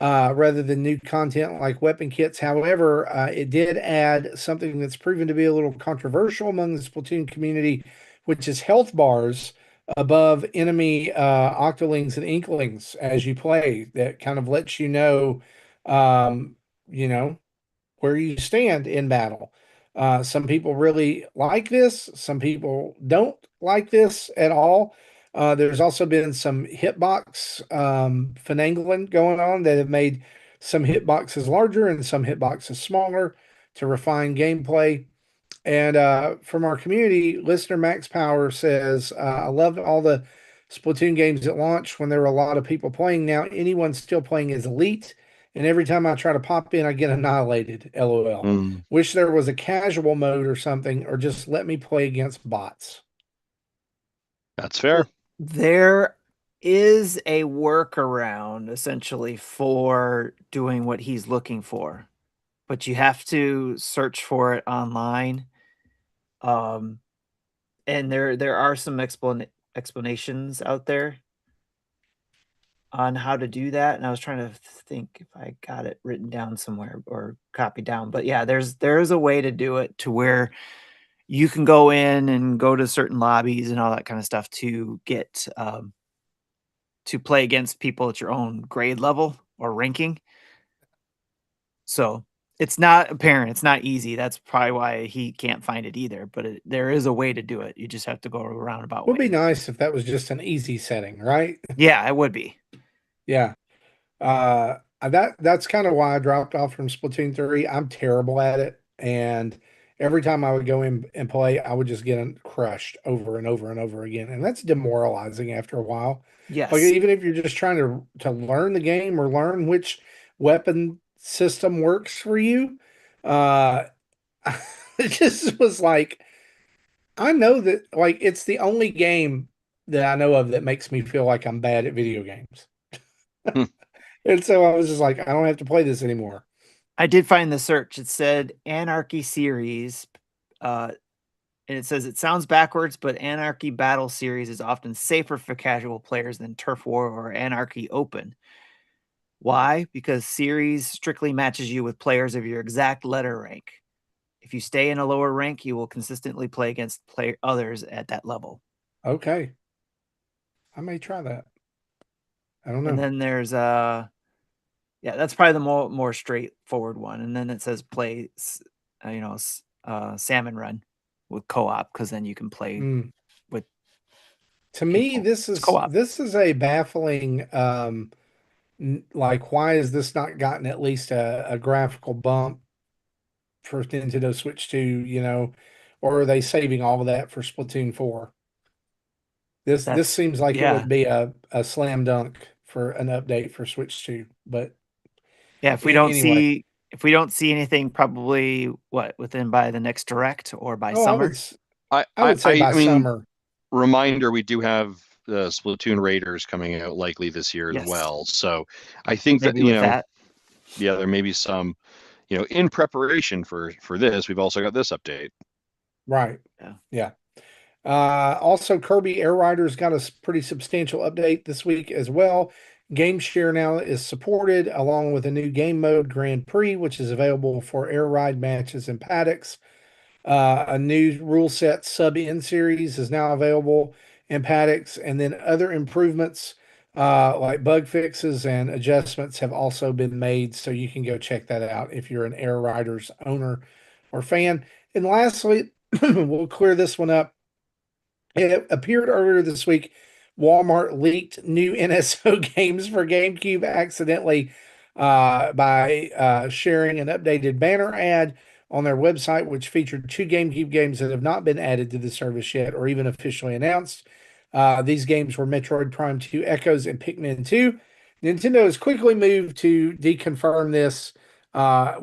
rather than new content like weapon kits. However, it did add something that's proven to be a little controversial among the Splatoon community, which is health bars above enemy octolings and inklings as you play. That kind of lets you know, you know, where you stand in battle. Some people really like this. Some people don't like this at all. There's also been some hitbox finagling going on that have made some hitboxes larger and some hitboxes smaller to refine gameplay. And from our community, listener Max Power says, I loved all the Splatoon games at launch when there were a lot of people playing. Now anyone still playing is elite. And every time I try to pop in, I get annihilated. LOL. Wish there was a casual mode or something, or just let me play against bots. That's fair. There is a workaround essentially for doing what he's looking for, but you have to search for it online. And there are some explanations out there on how to do that, and I was trying to think if I got it written down somewhere or copied down. But yeah, there's a way to do it to where you can go in and go to certain lobbies and all that kind of stuff to get to play against people at your own grade level or ranking. So it's not apparent, it's not easy. That's probably why he can't find it either. But there is a way to do it. You just have to go a roundabout way. Would be nice if that was just an easy setting, right? Yeah, it would be. Yeah. That's kind of why I dropped off from Splatoon 3. I'm terrible at it. And every time I would go in and play, I would just get crushed over and over and over again. And that's demoralizing after a while. Yes. Like even if you're just trying to learn the game or learn which weapon system works for you, it just was like, I know that like it's the only game that I know of that makes me feel like I'm bad at video games. And so I was just like, I don't have to play this anymore. I did find the search. It said Anarchy Series. And it says it sounds backwards, but Anarchy Battle Series is often safer for casual players than Turf War or Anarchy Open. Why? Because Series strictly matches you with players of your exact letter rank. If you stay in a lower rank, you will consistently play against others at that level. Okay. I may try that. I don't know. And then there's yeah, that's probably the more straightforward one. And then it says play, Salmon Run with co-op, because then you can play with. To me, people. this It's is co-op. a baffling. Like, why has this not gotten at least a graphical bump for Nintendo Switch 2? You know, or are they saving all of that for Splatoon 4? This seems like it would be a slam dunk for an update for Switch 2, but yeah, if we don't see anything, probably within by the next direct or by summer. I would say by summer. Reminder: we do have the Splatoon Raiders coming out likely this year as well. So I think maybe that there may be some, in preparation for this. We've also got this update. Right. Yeah. Also, Kirby Air Riders got a pretty substantial update this week as well. Game Share now is supported, along with a new game mode, Grand Prix, which is available for air ride matches and paddocks. A new rule set sub-in series is now available in paddocks, and then other improvements like bug fixes and adjustments have also been made, so you can go check that out if you're an Air Riders owner or fan. And lastly, we'll clear this one up. It appeared earlier this week, Walmart leaked new NSO games for GameCube accidentally by sharing an updated banner ad on their website, which featured 2 GameCube games that have not been added to the service yet or even officially announced. These games were Metroid Prime 2 Echoes and Pikmin 2. Nintendo has quickly moved to deconfirm this,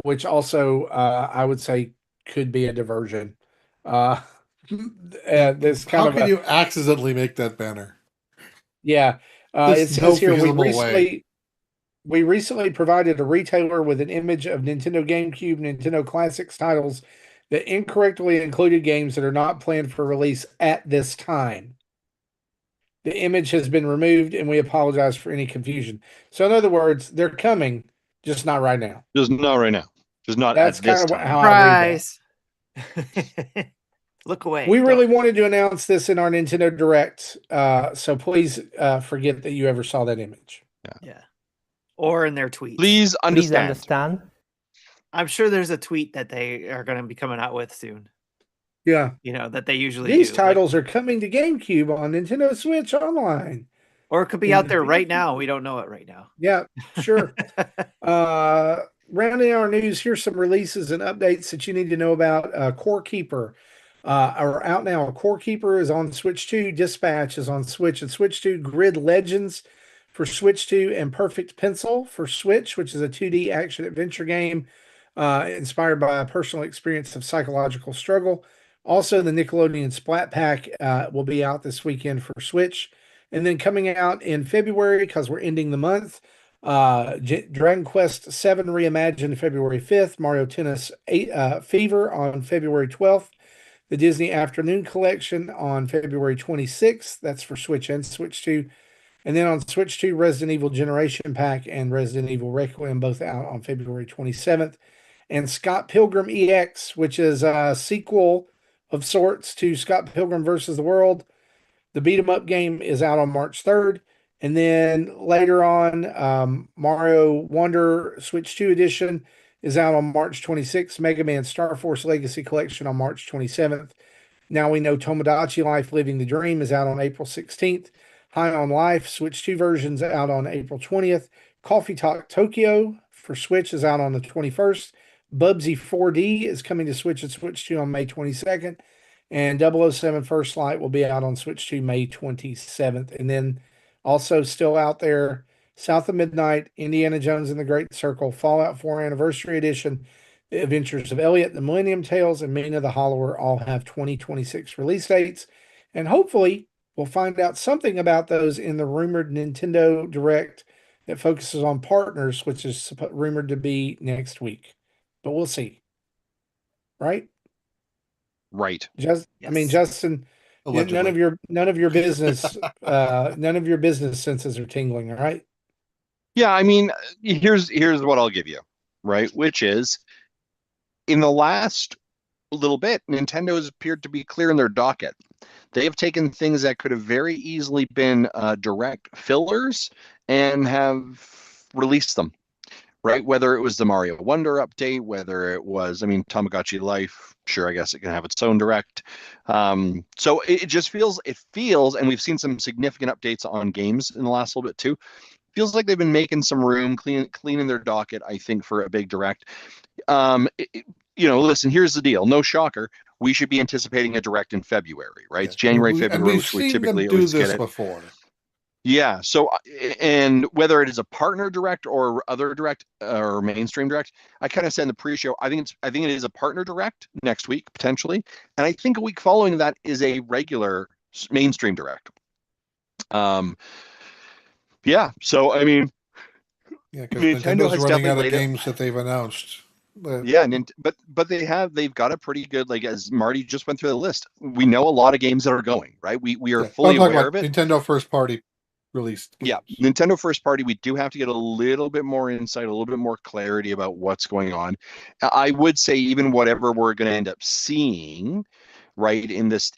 which also I would say could be a diversion. This kind How of can you accidentally make that banner? Yeah, it says here we recently provided a retailer with an image of Nintendo GameCube, Nintendo Classics titles that incorrectly included games that are not planned for release at this time. The image has been removed, and we apologize for any confusion. So, in other words, they're coming, just not right now. Just not right now. Just not That's at this kind of time. how I read that. Look away. We really wanted to announce this in our Nintendo Direct, so please forget that you ever saw that image. Yeah. Or in their tweets. Please understand. I'm sure there's a tweet that they are going to be coming out with soon. Yeah. That they usually These titles are coming to GameCube on Nintendo Switch Online. Or it could be out there right now. We don't know it right now. Yeah, sure. Rounding our news, here's some releases and updates that you need to know about. Core Keeper are out now. Core Keeper is on Switch 2. Dispatch is on Switch and Switch 2. Grid Legends for Switch 2 and Perfect Pencil for Switch, which is a 2D action adventure game inspired by a personal experience of psychological struggle. Also, the Nickelodeon Splat Pack will be out this weekend for Switch. And then coming out in February, because we're ending the month, Dragon Quest VII Reimagined February 5th, Mario Tennis Fever on February 12th, the Disney Afternoon Collection on February 26th. That's for Switch and Switch 2. And then on Switch 2, Resident Evil Generation Pack and Resident Evil Requiem, both out on February 27th. And Scott Pilgrim EX, which is a sequel of sorts to Scott Pilgrim vs. the World. The beat-em-up game is out on March 3rd. And then later on, Mario Wonder Switch 2 Edition is out on March 26th. Mega Man Star Force Legacy Collection on March 27th. Now we know Tomodachi Life Living the Dream is out on April 16th. High on Life Switch 2 versions out on April 20th. Coffee Talk Tokyo for Switch is out on the 21st. Bubsy 4D is coming to Switch and Switch 2 on May 22nd. And 007 First Light will be out on Switch 2 May 27th. And then also still out there, South of Midnight, Indiana Jones and the Great Circle, Fallout 4 Anniversary Edition, The Adventures of Elliot, The Millennium Tales, and Mina the Hollower all have 2026 release dates. And hopefully we'll find out something about those in the rumored Nintendo Direct that focuses on partners, which is rumored to be next week. But we'll see. Right? Right. I mean, Justin, Allegedly. none of your business senses are tingling, all right? Yeah, I mean, here's what I'll give you, right? Which is, in the last little bit, Nintendo has appeared to be clear in their docket. They have taken things that could have very easily been direct fillers and have released them, right? Whether it was the Mario Wonder update, whether it was, I mean, Tamagotchi Life, sure, I guess it can have its own direct. So it just feels, and we've seen some significant updates on games in the last little bit too. Feels like they've been making some room, cleaning their docket, I think, for a big direct. Listen, here's the deal. No shocker. We should be anticipating a direct in February, right? It's January, February, and we've which we seen typically them do always this get it. before. Yeah. So, and whether it is a partner direct or other direct or mainstream direct, I kind of said in the pre-show, I think it is a partner direct next week potentially, and I think a week following that is a regular mainstream direct. Yeah. So I mean, Yeah, because Nintendo Nintendo's has running out definitely of games that they've announced. Yeah, but they've got a pretty good, like, as Marty just went through the list. We know a lot of games that are going, right. We are fully aware of it. Nintendo first party released games. Yeah, Nintendo first party. We do have to get a little bit more insight, a little bit more clarity about what's going on. I would say even whatever we're going to end up seeing, right, in this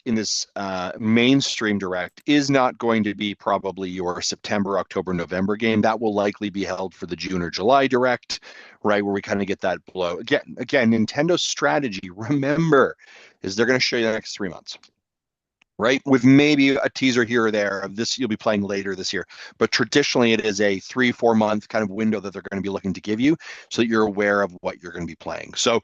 mainstream direct is not going to be probably your September, October, November game. That will likely be held for the June or July direct, right, where we kind of get that blow. Again, Nintendo's strategy, remember, is they're going to show you the next 3 months, right, with maybe a teaser here or there of this you'll be playing later this year. But traditionally, it is a 3-4 month kind of window that they're going to be looking to give you, so that you're aware of what you're going to be playing. So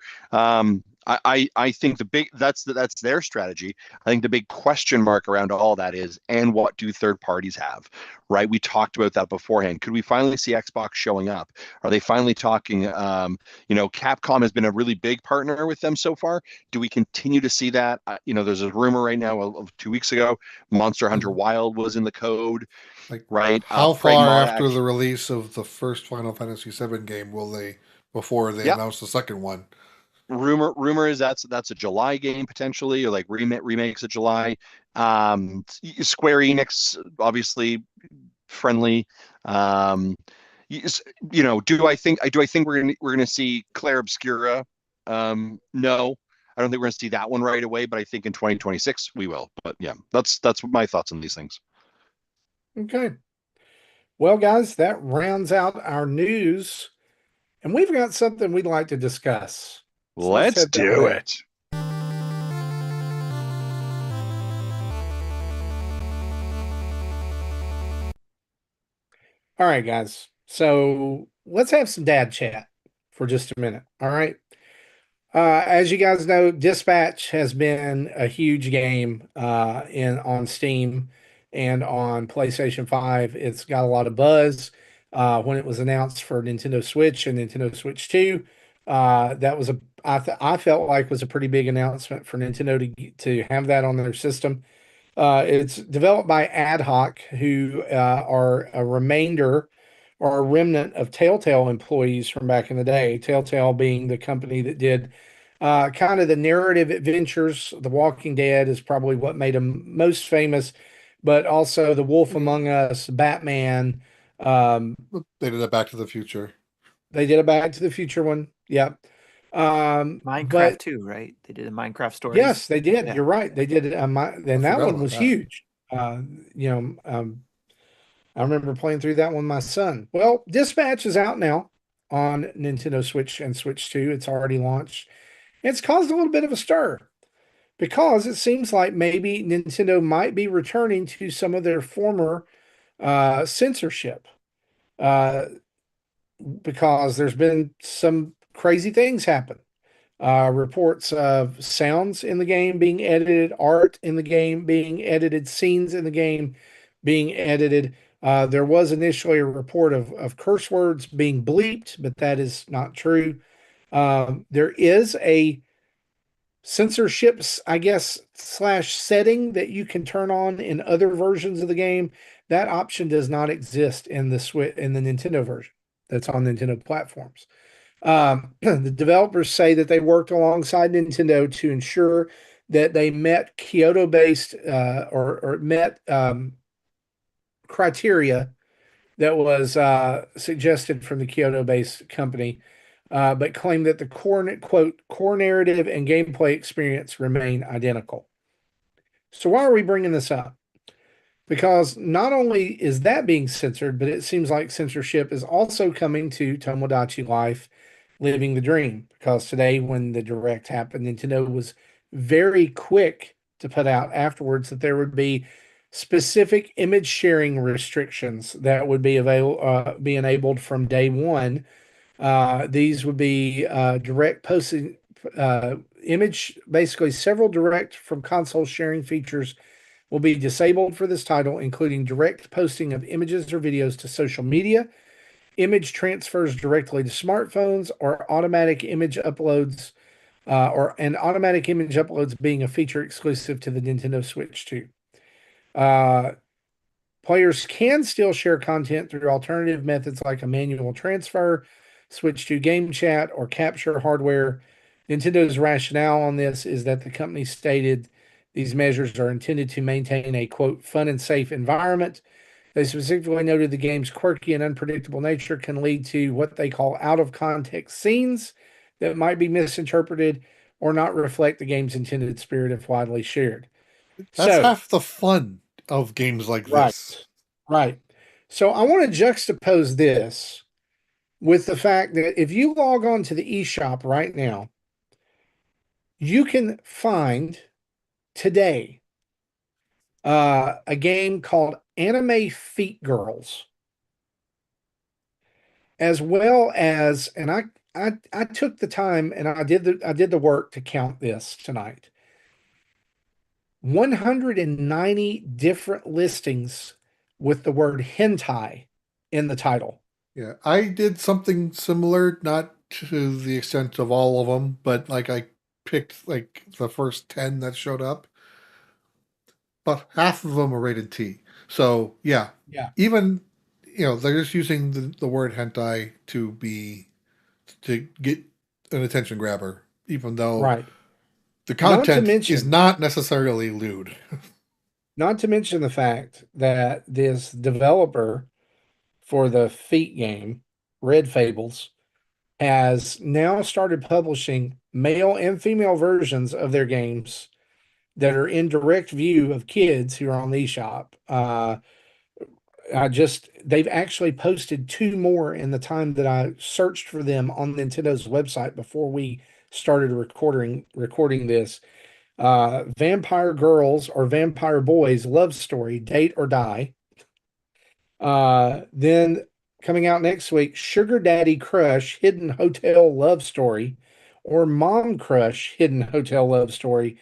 I think that's their strategy. I think the big question mark around all that is, and what do third parties have, right? We talked about that beforehand. Could we finally see Xbox showing up? Are they finally talking? Capcom has been a really big partner with them so far. Do we continue to see that? There's a rumor right now of 2 weeks ago, Monster Hunter Wild was in the code, right? How far after the release of the first Final Fantasy VII game will they, before they announce the second one? Rumor is that's a July game potentially, or like remakes of July. Square Enix obviously friendly. Do I think we're gonna see Claire Obscura? No, I don't think we're gonna see that one right away, but I think in 2026 we will. But yeah, that's my thoughts on these things. Okay. Well, guys, that rounds out our news, and we've got something we'd like to discuss. So let's do it. All right, guys. So let's have some dad chat for just a minute. All right. As you guys know, Dispatch has been a huge game on Steam and on PlayStation 5. It's got a lot of buzz. When it was announced for Nintendo Switch and Nintendo Switch 2, that was I felt like was a pretty big announcement for Nintendo to have that on their system. It's developed by Ad Hoc, who are a remainder or a remnant of Telltale employees from back in the day. Telltale being the company that did kind of the narrative adventures. The Walking Dead is probably what made them most famous, but also The Wolf Among Us, Batman. They did a Back to the Future. They did a Back to the Future one. Yep. Minecraft too, right? They did a Minecraft story. Yes, they did. Yeah. You're right. They did. And that one was huge. I remember playing through that one with my son. Well, Dispatch is out now on Nintendo Switch and Switch 2. It's already launched. It's caused a little bit of a stir because it seems like maybe Nintendo might be returning to some of their former censorship because there's been some crazy things happen. Reports of sounds in the game being edited, art in the game being edited, scenes in the game being edited. There was initially a report of curse words being bleeped, but that is not true. There is a censorship, I guess, / setting that you can turn on in other versions of the game. That option does not exist in the Nintendo version that's on Nintendo platforms. The developers say that they worked alongside Nintendo to ensure that they met Kyoto-based or met criteria that was suggested from the Kyoto-based company, but claimed that the core narrative and gameplay experience remain identical. So why are we bringing this up? Because not only is that being censored, but it seems like censorship is also coming to Tomodachi Life Living the Dream. Because today, when the direct happened, Nintendo was very quick to put out afterwards that there would be specific image sharing restrictions that would be be enabled from day one. These would be direct posting, image, basically several direct from console sharing features will be disabled for this title, including direct posting of images or videos to social media, image transfers directly to smartphones, or automatic image uploads, automatic image uploads being a feature exclusive to the Nintendo Switch 2. Players can still share content through alternative methods like a manual transfer, switch to game chat, or capture hardware. Nintendo's rationale on this is that the company stated these measures are intended to maintain a, quote, fun and safe environment. They specifically noted the game's quirky and unpredictable nature can lead to what they call out of context scenes that might be misinterpreted or not reflect the game's intended spirit if widely shared. That's half the fun of games like this. Right. So I want to juxtapose this with the fact that if you log on to the eShop right now, you can find today a game called Anime Feet Girls, as well as, and I took the time and I did the work to count this tonight. 190 different listings with the word hentai in the title. Yeah, I did something similar, not to the extent of all of them, but like I picked like the first 10 that showed up. But half of them are rated T. So yeah. Even they're just using the word hentai to get an attention grabber, even though the content is not necessarily lewd. Not to mention the fact that this developer for the Feet game, Red Fables, has now started publishing male and female versions of their games that are in direct view of kids who are on the eShop. They've actually posted 2 more in the time that I searched for them on Nintendo's website before we started recording this. Vampire Girls or Vampire Boys Love Story, Date or Die. Then coming out next week, Sugar Daddy Crush Hidden Hotel Love Story, or Mom Crush Hidden Hotel Love Story.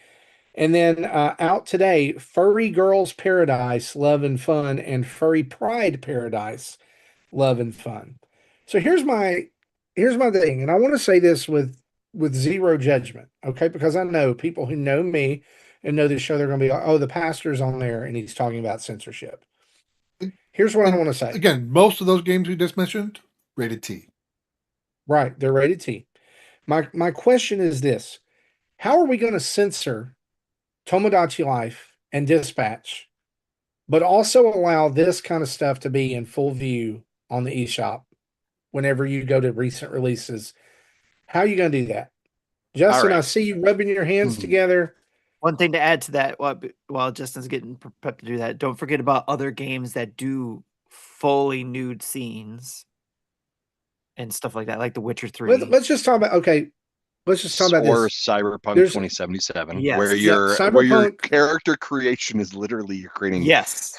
And then out today, Furry Girls Paradise Love and Fun and Furry Pride Paradise Love and Fun. So here's my thing, and I want to say this with zero judgment, okay? Because I know people who know me and know the show, they're going to be like, oh, the pastor's on there and he's talking about censorship. Here's what I want to say. Again, most of those games we just mentioned, rated T. Right, they're rated T. My question is this. How are we going to censor Tomodachi Life and Dispatch, but also allow this kind of stuff to be in full view on the eShop whenever you go to recent releases? How are you going to do that? Justin, I see you rubbing your hands together. One thing to add to that, while Justin's getting prepped to do that, don't forget about other games that do fully nude scenes and stuff like that, like The Witcher 3. Let's just talk about, let's just talk about this. Or Cyberpunk 2077, where your character creation is literally you're creating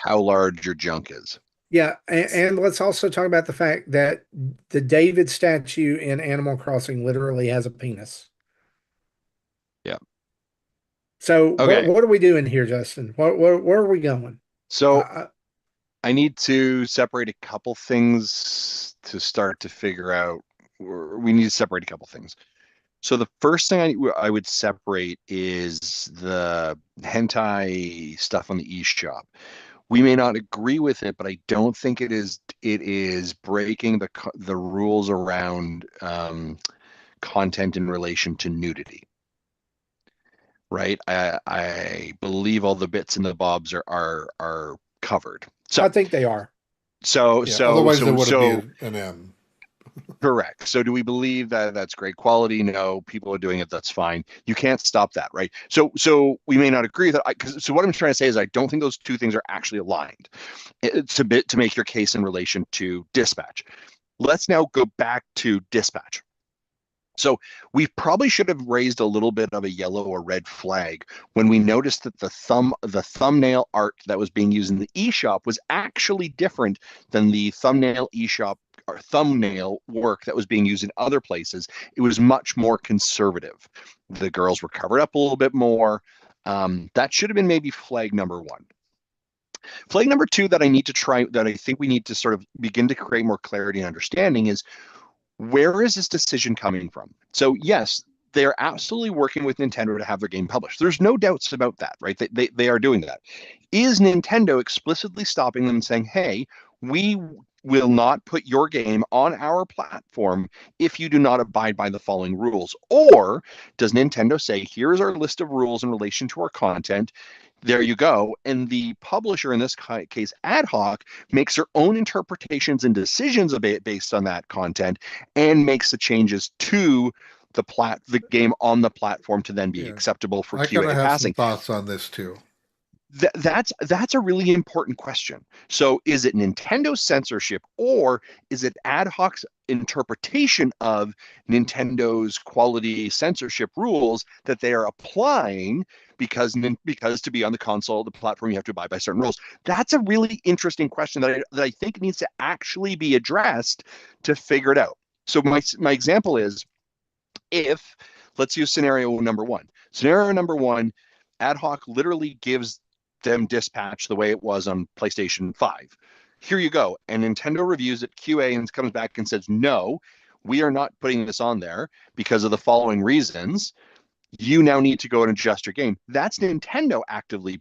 how large your junk is. Yeah, and let's also talk about the fact that the David statue in Animal Crossing literally has a penis. Yeah. So what are we doing here, Justin? Where are we going? So I need to separate a couple things to start to figure out. We need to separate a couple things. So the first thing I would separate is the hentai stuff on the eShop. We may not agree with it, but I don't think it is breaking the rules around content in relation to nudity. Right? I believe all the bits and the bobs are covered. So I think they are. Otherwise there wouldn't be an M. Correct. So do we believe that that's great quality? No, people are doing it. That's fine. You can't stop that, right? So we may not agree that so what I'm trying to say is I don't think those two things are actually aligned to make your case in relation to dispatch. Let's now go back to dispatch. So we probably should have raised a little bit of a yellow or red flag when we noticed that the thumbnail art that was being used in the eShop was actually different than the thumbnail eShop or thumbnail work that was being used in other places. It was much more conservative. The girls were covered up a little bit more. That should have been maybe flag number one. Flag number two that I think we need to sort of begin to create more clarity and understanding is, where is this decision coming from? So yes, they're absolutely working with Nintendo to have their game published. There's no doubts about that, right? They are doing that. Is Nintendo explicitly stopping them and saying, hey, we will not put your game on our platform if you do not abide by the following rules? Or does Nintendo say, here's our list of rules in relation to our content, there you go, and the publisher, in this case Ad Hoc, makes their own interpretations and decisions based on that content and makes the changes to the game on the platform to then be acceptable for I QA kind of have passing. some thoughts on this too. That's a really important question. So is it Nintendo's censorship, or is it Ad Hoc's interpretation of Nintendo's quality censorship rules that they are applying because to be on the console, the platform, you have to abide by certain rules? That's a really interesting question that I think needs to actually be addressed to figure it out. So my example is, if let's use scenario number one. Scenario number one, Ad Hoc literally gives them dispatch the way it was on PlayStation 5. Here you go. And Nintendo reviews it, QA, and comes back and says, no, we are not putting this on there because of the following reasons. You now need to go and adjust your game. That's Nintendo actively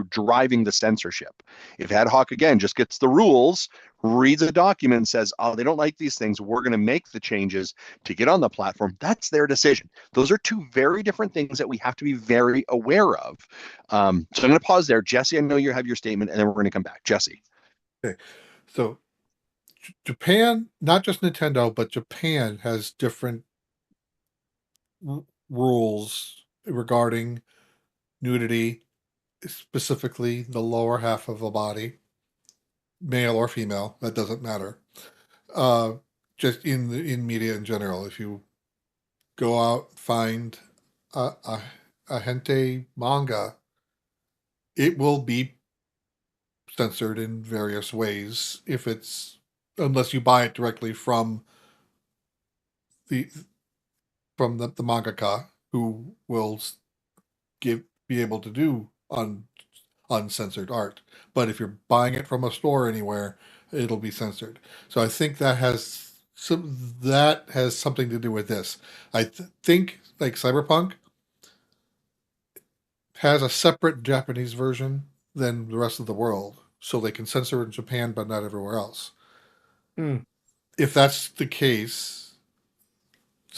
driving the censorship. If Ad Hoc, again, just gets the rules, reads a document and says, oh, they don't like these things, we're going to make the changes to get on the platform, that's their decision. Those are two very different things that we have to be very aware of. So I'm going to pause there. Jesse, I know you have your statement, and then we're going to come back. Jesse. Okay. So Japan, not just Nintendo, but Japan has different rules regarding nudity, specifically the lower half of the body, male or female, that doesn't matter. Just in media in general, if you go out, find a hentai manga, it will be censored in various ways unless you buy it directly from the mangaka, who will be able to do uncensored art. But if you're buying it from a store anywhere, it'll be censored. So I think that has something to do with this. I think like Cyberpunk has a separate Japanese version than the rest of the world, so they can censor it in Japan but not everywhere else. If that's the case,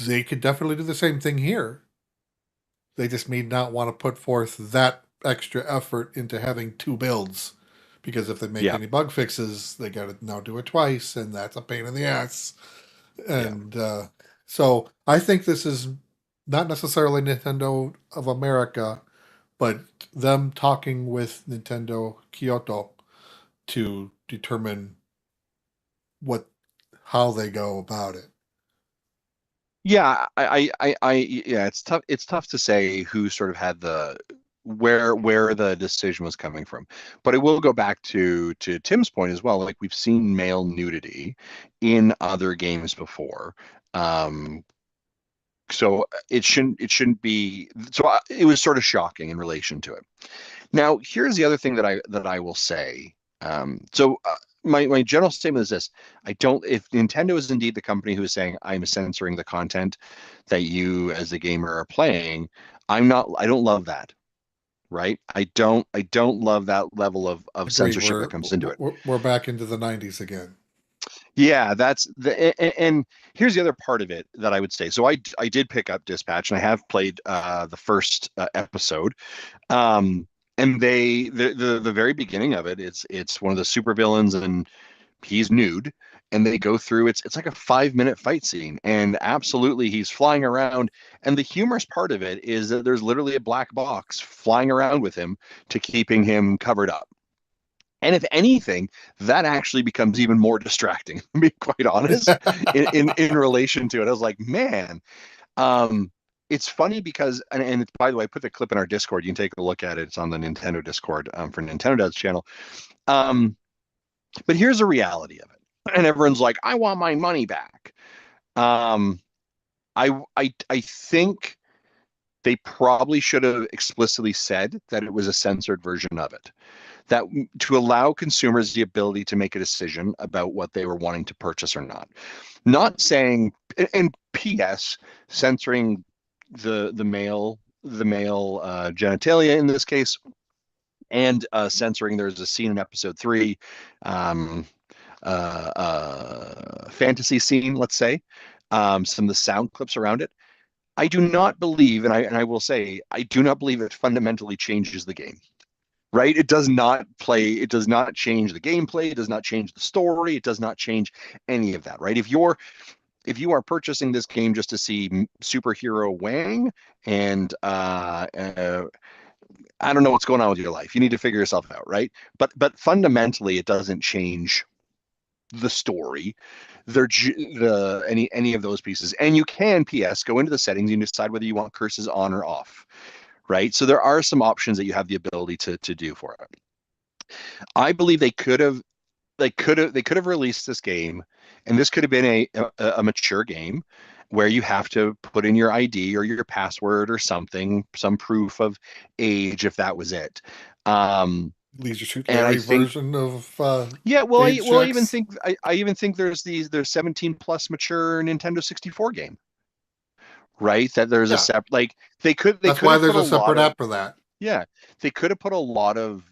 they could definitely do the same thing here. They just may not want to put forth that extra effort into having two builds, because if they make any bug fixes, they got to now do it twice, and that's a pain in the ass. And so I think this is not necessarily Nintendo of America, but them talking with Nintendo Kyoto to determine how they go about it. Yeah, it's tough. It's tough to say who sort of had where the decision was coming from. But I will go back to Tim's point as well. Like, we've seen male nudity in other games before. So it shouldn't be. So it was sort of shocking in relation to it. Now, here's the other thing that I will say. My general statement is this: if Nintendo is indeed the company who is saying, I'm censoring the content that you as a gamer are playing, I don't love that. Right? I don't love that level of censorship that comes into it. We're back into the 90s again. Yeah, and here's the other part of it that I would say. So I did pick up Dispatch, and I have played the first episode. And the very beginning of it, it's one of the supervillains, and he's nude, and they go through, it's like a 5-minute fight scene, and absolutely he's flying around, and the humorous part of it is that there's literally a black box flying around with him to keeping him covered up. And if anything, that actually becomes even more distracting, to be quite honest, in relation to it. I was like, man, it's funny because, and by the way, I put the clip in our Discord. You can take a look at it. It's on the Nintendo Discord for Nintendo Dad's channel. But here's the reality of it. And everyone's like, I want my money back. I think they probably should have explicitly said that it was a censored version of it, that to allow consumers the ability to make a decision about what they were wanting to purchase or not. Not saying, and P.S., censoring the male genitalia in this case, and censoring, there's a scene in episode 3, fantasy scene, let's say, some of the sound clips around it. I do not believe, and I will say, I do not believe it fundamentally changes the game. Right? It does not change the gameplay, it does not change the story, it does not change any of that, right? If you are purchasing this game just to see superhero Wang and I don't know what's going on with your life, you need to figure yourself out, right? But fundamentally, it doesn't change the story, any of those pieces. And you can, P.S., go into the settings and decide whether you want curses on or off, right? So there are some options that you have the ability to do for it. I believe they could have released this game, and this could have been a mature game where you have to put in your ID or your password or something, some proof of age, if that was it. Leisure Suit Larry version of yeah. Well, I even think there's 17 plus mature Nintendo 64 game. Right, that there's a separate, like that's why there's a separate app for that. Yeah, they could have put a lot of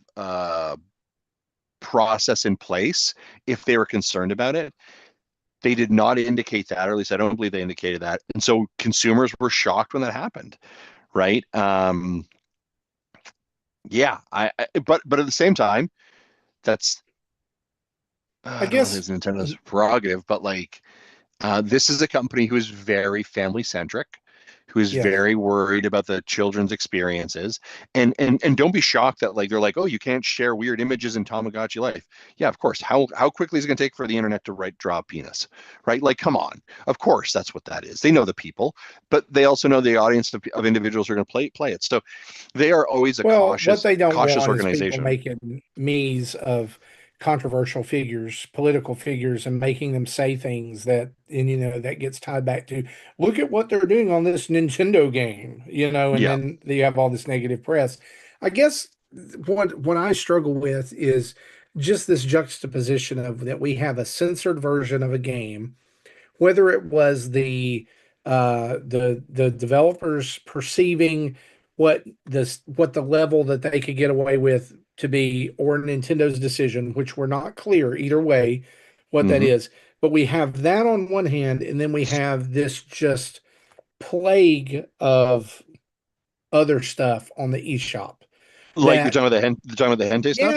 process in place if they were concerned about it. They did not indicate that, or at least I don't believe they indicated that, and so consumers were shocked when that happened. Right. Yeah. But at the same time, that's I guess it's Nintendo's prerogative, but like. This is a company who is very family centric, who is very worried about the children's experiences, and don't be shocked that like they're like, oh, you can't share weird images in Tamagotchi life. Yeah, of course. How quickly is it going to take for the internet to draw a penis, right? Like, come on. Of course, that's what that is. They know the people, but they also know the audience of individuals who are going to play it. So they are always a cautious organization. Is people making memes of controversial figures, political figures, and making them say things that, and that gets tied back to, look at what they're doing on this Nintendo game, and then you have all this negative press. I guess what I struggle with is just this juxtaposition of that we have a censored version of a game, whether it was the developers perceiving what the level that they could get away with to be, or Nintendo's decision, which were not clear either way what that is. But we have that on one hand, and then we have this just plague of other stuff on the eShop. Like you're talking about the hentai stuff?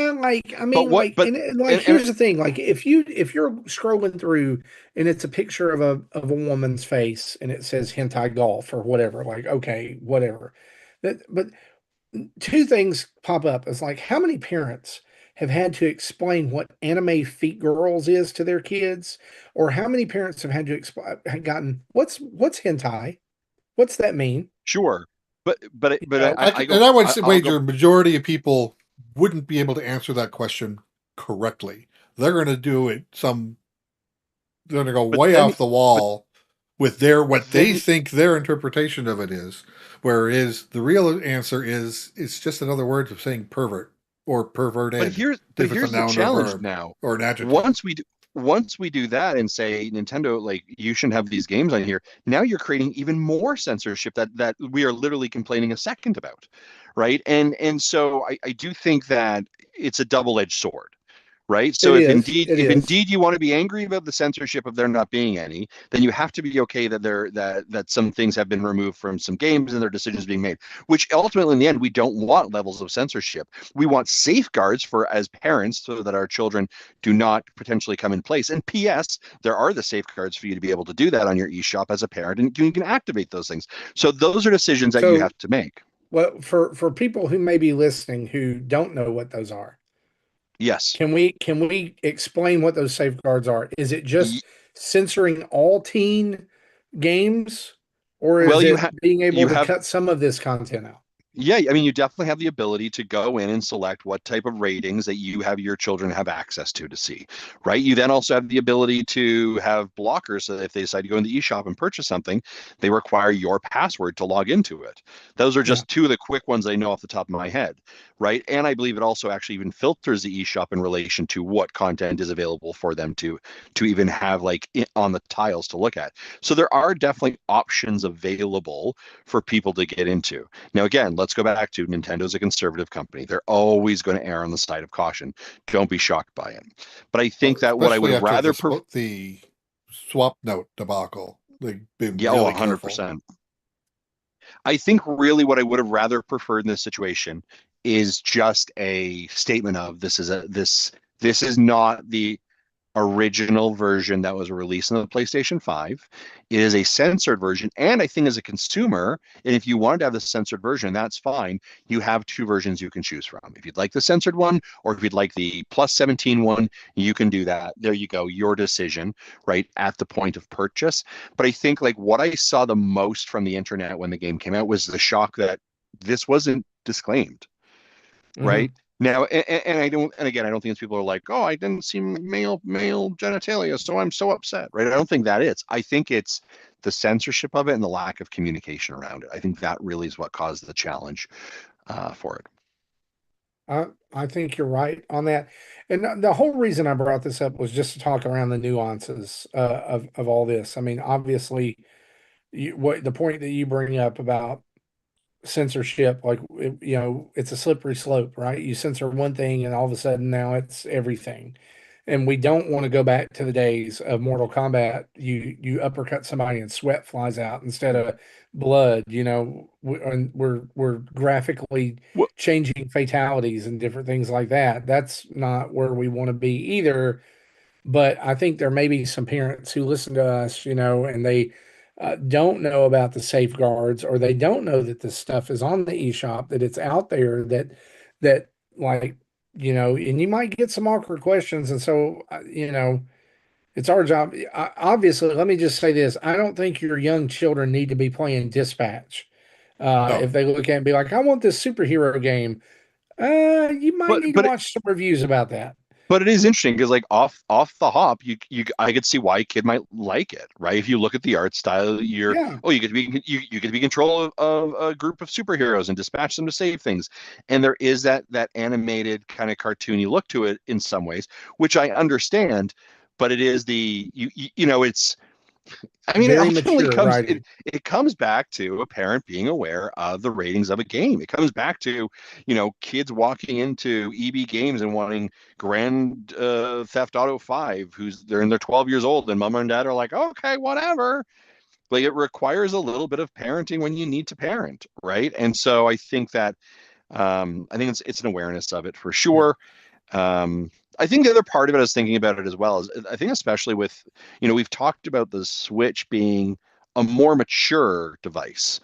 Yeah, here's the thing. Like if you're scrolling through and it's a picture of a woman's face and it says hentai golf or whatever, like, okay, whatever. But two things pop up. It's like, how many parents have had to explain what anime feet girls is to their kids, or how many parents have had to gotten what's hentai? What's that mean? Sure, but I would wager a majority of people wouldn't be able to answer that question correctly. They're going to do it. They're going to go way off the wall with what they think their interpretation of it is. Whereas the real answer is, it's just another word of saying pervert or perverted. But here's the challenge now. Or an adjective. Once we do that and say, Nintendo, like, you shouldn't have these games on here, now you're creating even more censorship that we are literally complaining a second about, right? And so I do think that it's a double-edged sword, right? So It if is. indeed It if is. indeed you want to be angry about the censorship of there not being any, then you have to be okay that that some things have been removed from some games and their decisions being made, which ultimately in the end we don't want levels of censorship. We want safeguards for as parents so that our children do not potentially come in place. And PS, there are the safeguards for you to be able to do that on your eShop as a parent, and you can activate those things. So those are decisions that you So, have to make. well, for people who may be listening who don't know what those are, Yes. can we explain what those safeguards are? Is it Y- just censoring all teen games, or Well, is it being able you to have cut some of this content out? Yeah, I mean, you definitely have the ability to go in and select what type of ratings that you have your children have access to see, right? You then also have the ability to have blockers so that if they decide to go in the eShop and purchase something, they require your password to log into it. Those are Yeah. just two of the quick ones I know off the top of my head, right? And I believe it also actually even filters the eShop in relation to what content is available for them to even have like on the tiles to look at. So there are definitely options available for people to get into. Now, again, let's go back to Nintendo's a conservative company. They're always going to err on the side of caution. Don't be shocked by it. But I think Well, that what I would especially have after rather, the swap note debacle. They've been yeah, oh, really careful. 100%. I think really what I would have rather preferred in this situation is just a statement of this is not the original version that was released on the PlayStation 5. It is a censored version. And I think as a consumer, and if you wanted to have the censored version, that's fine. You have two versions you can choose from. If you'd like the censored one, or if you'd like the plus 17 one, you can do that. There you go. Your decision, right, at the point of purchase. But I think like what I saw the most from the internet when the game came out was the shock that this wasn't disclaimed, right? Mhm. Now, and I don't, and again, I don't think people are like, oh, I didn't see male genitalia, so I'm so upset, right? I don't think that is. I think it's the censorship of it and the lack of communication around it. I think that really is what caused the challenge for it. I think you're right on that. And the whole reason I brought this up was just to talk around the nuances of all this. I mean, obviously, what the point that you bring up about censorship, like it's a slippery slope, right? You censor one thing, and all of a sudden now it's everything. And we don't want to go back to the days of Mortal Kombat. You uppercut somebody and sweat flies out instead of blood. And we're graphically Well, changing fatalities and different things like that. That's not where we want to be either. But I think there may be some parents who listen to us, and they don't know about the safeguards, or they don't know that this stuff is on the eShop, that it's out there, that like, and you might get some awkward questions. And so, it's our job. Obviously, let me just say this. I don't think your young children need to be playing Dispatch. No, If they look at it and be like, I want this superhero game, you might but need to but watch some reviews about that. but it is interesting because like off the hop, you I could see why a kid might like it, right? If you look at the art style, Yeah. you get to be you get to be in control of a group of superheroes and dispatch them to save things, and there is that animated kind of cartoony look to it in some ways, which I understand, but it is it's I mean, it Very ultimately mature writing. it comes back to a parent being aware of the ratings of a game. It comes back to, kids walking into EB Games and wanting Grand Theft Auto 5, they're in their 12 years old, and mom and dad are like, okay, whatever. Like it requires a little bit of parenting when you need to parent, right? And so I think it's an awareness of it for yeah, sure. I think the other part of it, I was thinking about it as well, is I think especially with, we've talked about the Switch being a more mature device,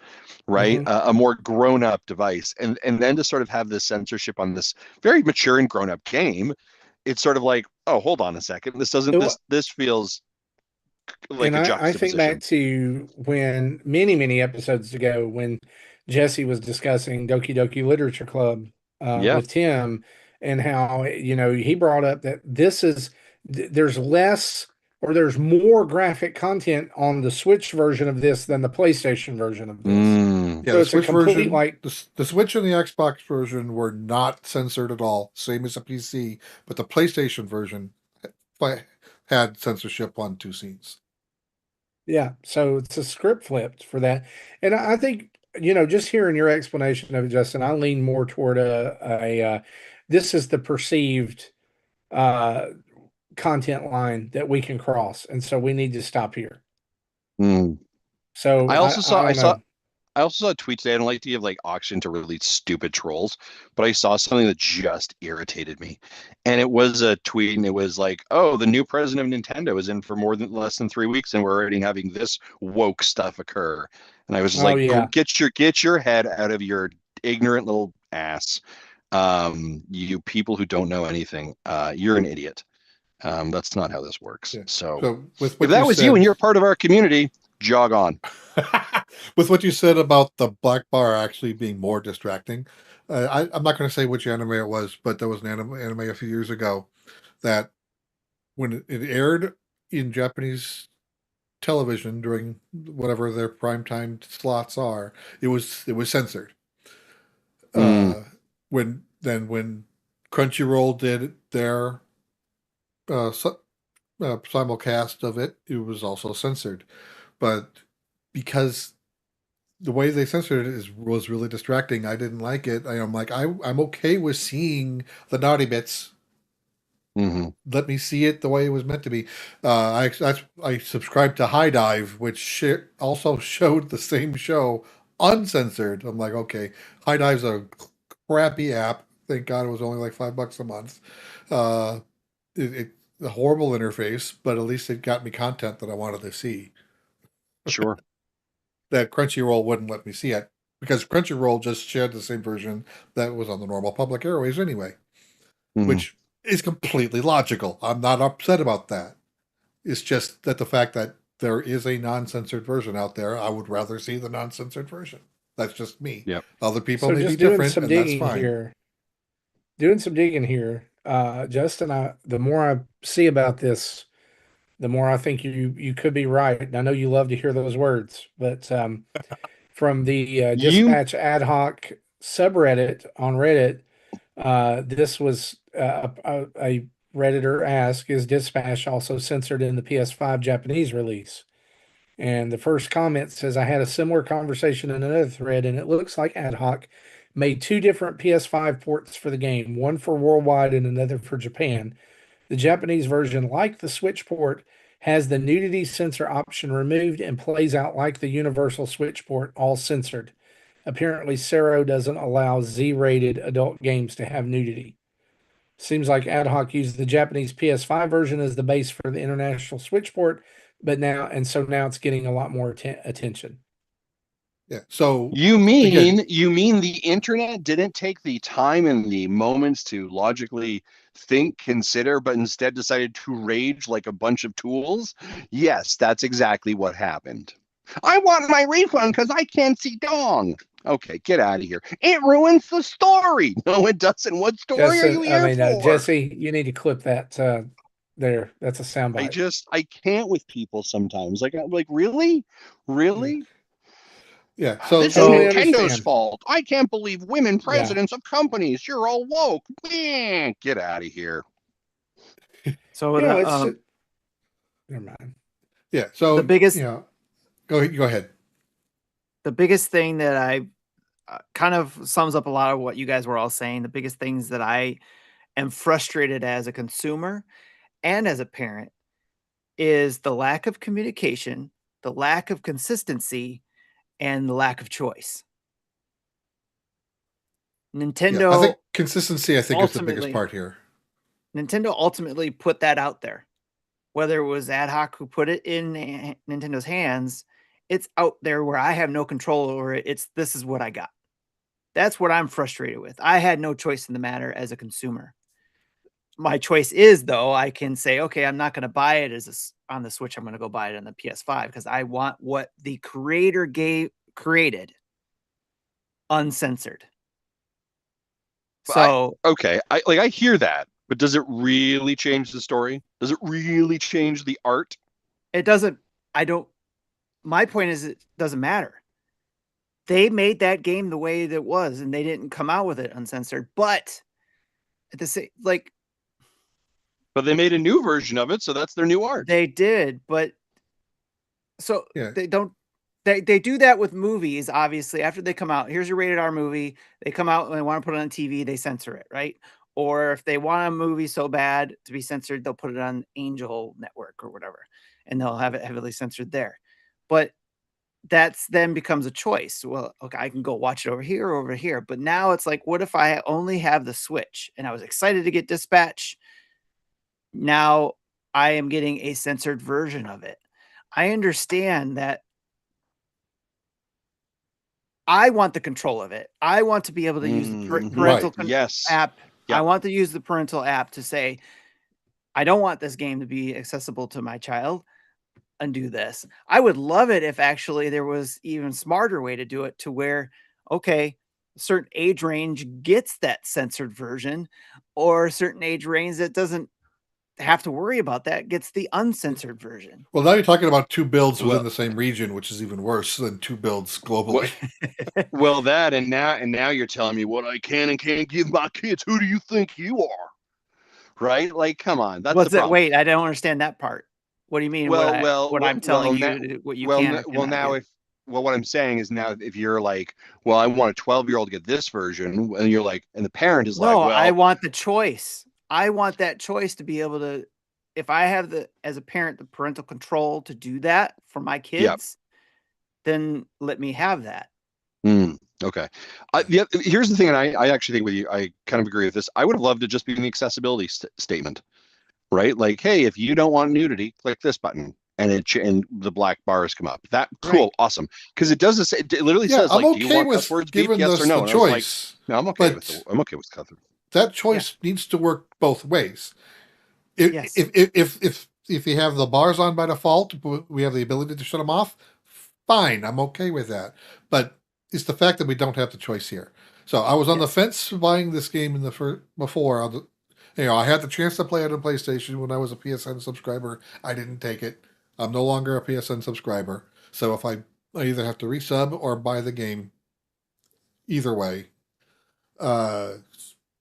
right? Hmm. A more grown-up device, and then to sort of have this censorship on this very mature and grown-up game, it's sort of like, oh, hold on a second, this feels like And a I think back juxtaposition. to when many episodes ago when Jesse was discussing Doki Doki Literature Club Yeah. with Tim, and how he brought up that there's less, or there's more graphic content on the Switch version of this than the PlayStation version of this. Mm. yeah. So The it's a Switch complete, version, like, the Switch and the Xbox version were not censored at all, same as the PC. But the PlayStation version had censorship on two scenes. yeah. So it's a script flipped for that, and I think just hearing your explanation of it, Justin, I lean more toward this is the perceived content line that we can cross, and so we need to stop here. Mm. So I also saw don't know. I also saw a tweet today. I don't like to give like auction to really stupid trolls, but I saw something that just irritated me. And it was a tweet, and it was like, "Oh, the new president of Nintendo is in for less than 3 weeks, and we're already having this woke stuff occur." And I was just Oh, like, yeah. Get your head out of your ignorant little ass. You people who don't know anything, you're an idiot. That's not how this works. Yeah. So with if what that you was said, you and you're part of our community, jog on. with what you said about the black bar actually being more distracting, I'm not going to say which anime it was, but there was an anime a few years ago that when it aired in Japanese television during whatever their primetime slots are, it was censored. Mm. When Crunchyroll did their simulcast of it, it was also censored. But because the way they censored it was really distracting, I didn't like it. I'm like, I'm okay with seeing the naughty bits. Mm-hmm. Let me see it the way it was meant to be. I subscribed to High Dive, which also showed the same show uncensored. I'm like, okay, High Dive's a crappy app. Thank God it was only like $5 a month. Uh, it a horrible interface, but at least it got me content that I wanted to see. Sure. That Crunchyroll wouldn't let me see it because Crunchyroll just shared the same version that was on the normal public airways anyway, which is completely logical. I'm not upset about that. It's just that the fact that there is a non-censored version out there, I would rather see the non-censored version. That's just me. Yep. Other people So may be just doing different, some and that's digging fine. here. Doing some digging here, Justin. The more I see about this, the more I think you could be right. And I know you love to hear those words, but from the You Dispatch ad hoc subreddit on Reddit, this was a Redditor asked, "Is Dispatch also censored in the PS5 Japanese release?" And the first comment says, "I had a similar conversation in another thread, and it looks like ad hoc made two different PS5 ports for the game, one for worldwide and another for Japan. The Japanese version, like the Switch port, has the nudity censor option removed and plays out like the universal Switch port, all censored. Apparently, Sero doesn't allow Z-rated adult games to have nudity. Seems like Ad Hoc used the Japanese PS5 version as the base for the international Switch port, but now it's getting a lot more attention." Yeah. So you again, mean the internet didn't take the time and the moments to logically think, consider, but instead decided to rage like a bunch of tools? Yes, that's exactly what happened. I want my refund because I can't see dong. Okay, get out of here. It ruins the story. No, it doesn't. What story are you here for? Jesse, you need to clip that there. That's a soundbite. I can't with people sometimes. Like really? Really? yeah. So This is Totally Nintendo's understand. fault. I can't believe women Yeah. presidents of companies. You're all woke. Get out of here. So You know, it's never mind. yeah. So the biggest go ahead. the biggest thing that I kind of sums up a lot of what you guys were all saying. The biggest things that I am frustrated as a consumer and as a parent is the lack of communication, the lack of consistency, and the lack of choice. Nintendo, I think consistency. I think is the biggest ultimately- part here. Nintendo ultimately put that out there. Whether it was Ad Hoc who put it in Nintendo's hands, it's out there where I have no control over it. This is what I got. That's what I'm frustrated with. I had no choice in the matter as a consumer. My choice is, though, I can say, okay, I'm not going to buy it on the Switch. I'm going to go buy it on the PS5 because I want what the creator created uncensored. So okay, I hear that, but does it really change the story? Does it really change the art? it doesn't. My point is, it doesn't matter. They made that game the way that it was, and they didn't come out with it uncensored. But at the same, But they made a new version of it, so that's their new art. they did, but so they don't. They do that with movies, obviously. After they come out, here's your rated R movie. They come out and they want to put it on TV, they censor it, right? Or if they want a movie so bad to be censored, they'll put it on Angel Network or whatever, and they'll have it heavily censored there. But that's then becomes a choice. Well, okay, I can go watch it over here or over here. But now it's like, what if I only have the Switch and I was excited to get Dispatch? Now I am getting a censored version of it. I understand that I want the control of it. I want to be able to use the parental app. Yep. I want to use the parental app to say, I don't want this game to be accessible to my child. Undo this. I would love it if actually there was even smarter way to do it, to where, okay, a certain age range gets that censored version, or a certain age range that doesn't have to worry about that gets the uncensored version. Well, now you're talking about two builds within the same region, which is even worse than two builds globally. Well, that and now you're telling me what I can and can't give my kids. Who do you think you are? Right? Like, come on. That's What's the that? problem. Wait, I don't understand that part. What do you mean? What I'm telling you, what you can. What I'm saying is, now if you're like, well, I want a 12-year-old to get this version, and you're like, and the parent is like, well, I want the choice. I want that choice to be able to, if I have as a parent, the parental control to do that for my kids, then let me have that. Okay. Here's the thing, and I actually think with you, I kind of agree with this. I would have loved to just be in the accessibility statement, right? Like, hey, if you don't want nudity, click this button, and the black bars come up. That cool, right. Awesome, because it does this. It literally says, like, do you want cuss words beep, yes or no? Choice. Like, no, I'm okay with it. I'm okay with cuss. That choice needs to work both ways. If you have the bars on by default, we have the ability to shut them off. Fine, I'm okay with that. But it's the fact that we don't have the choice here. So I was on the fence buying this game before. I had the chance to play it on PlayStation when I was a PSN subscriber. I didn't take it. I'm no longer a PSN subscriber. So if I either have to resub or buy the game, either way.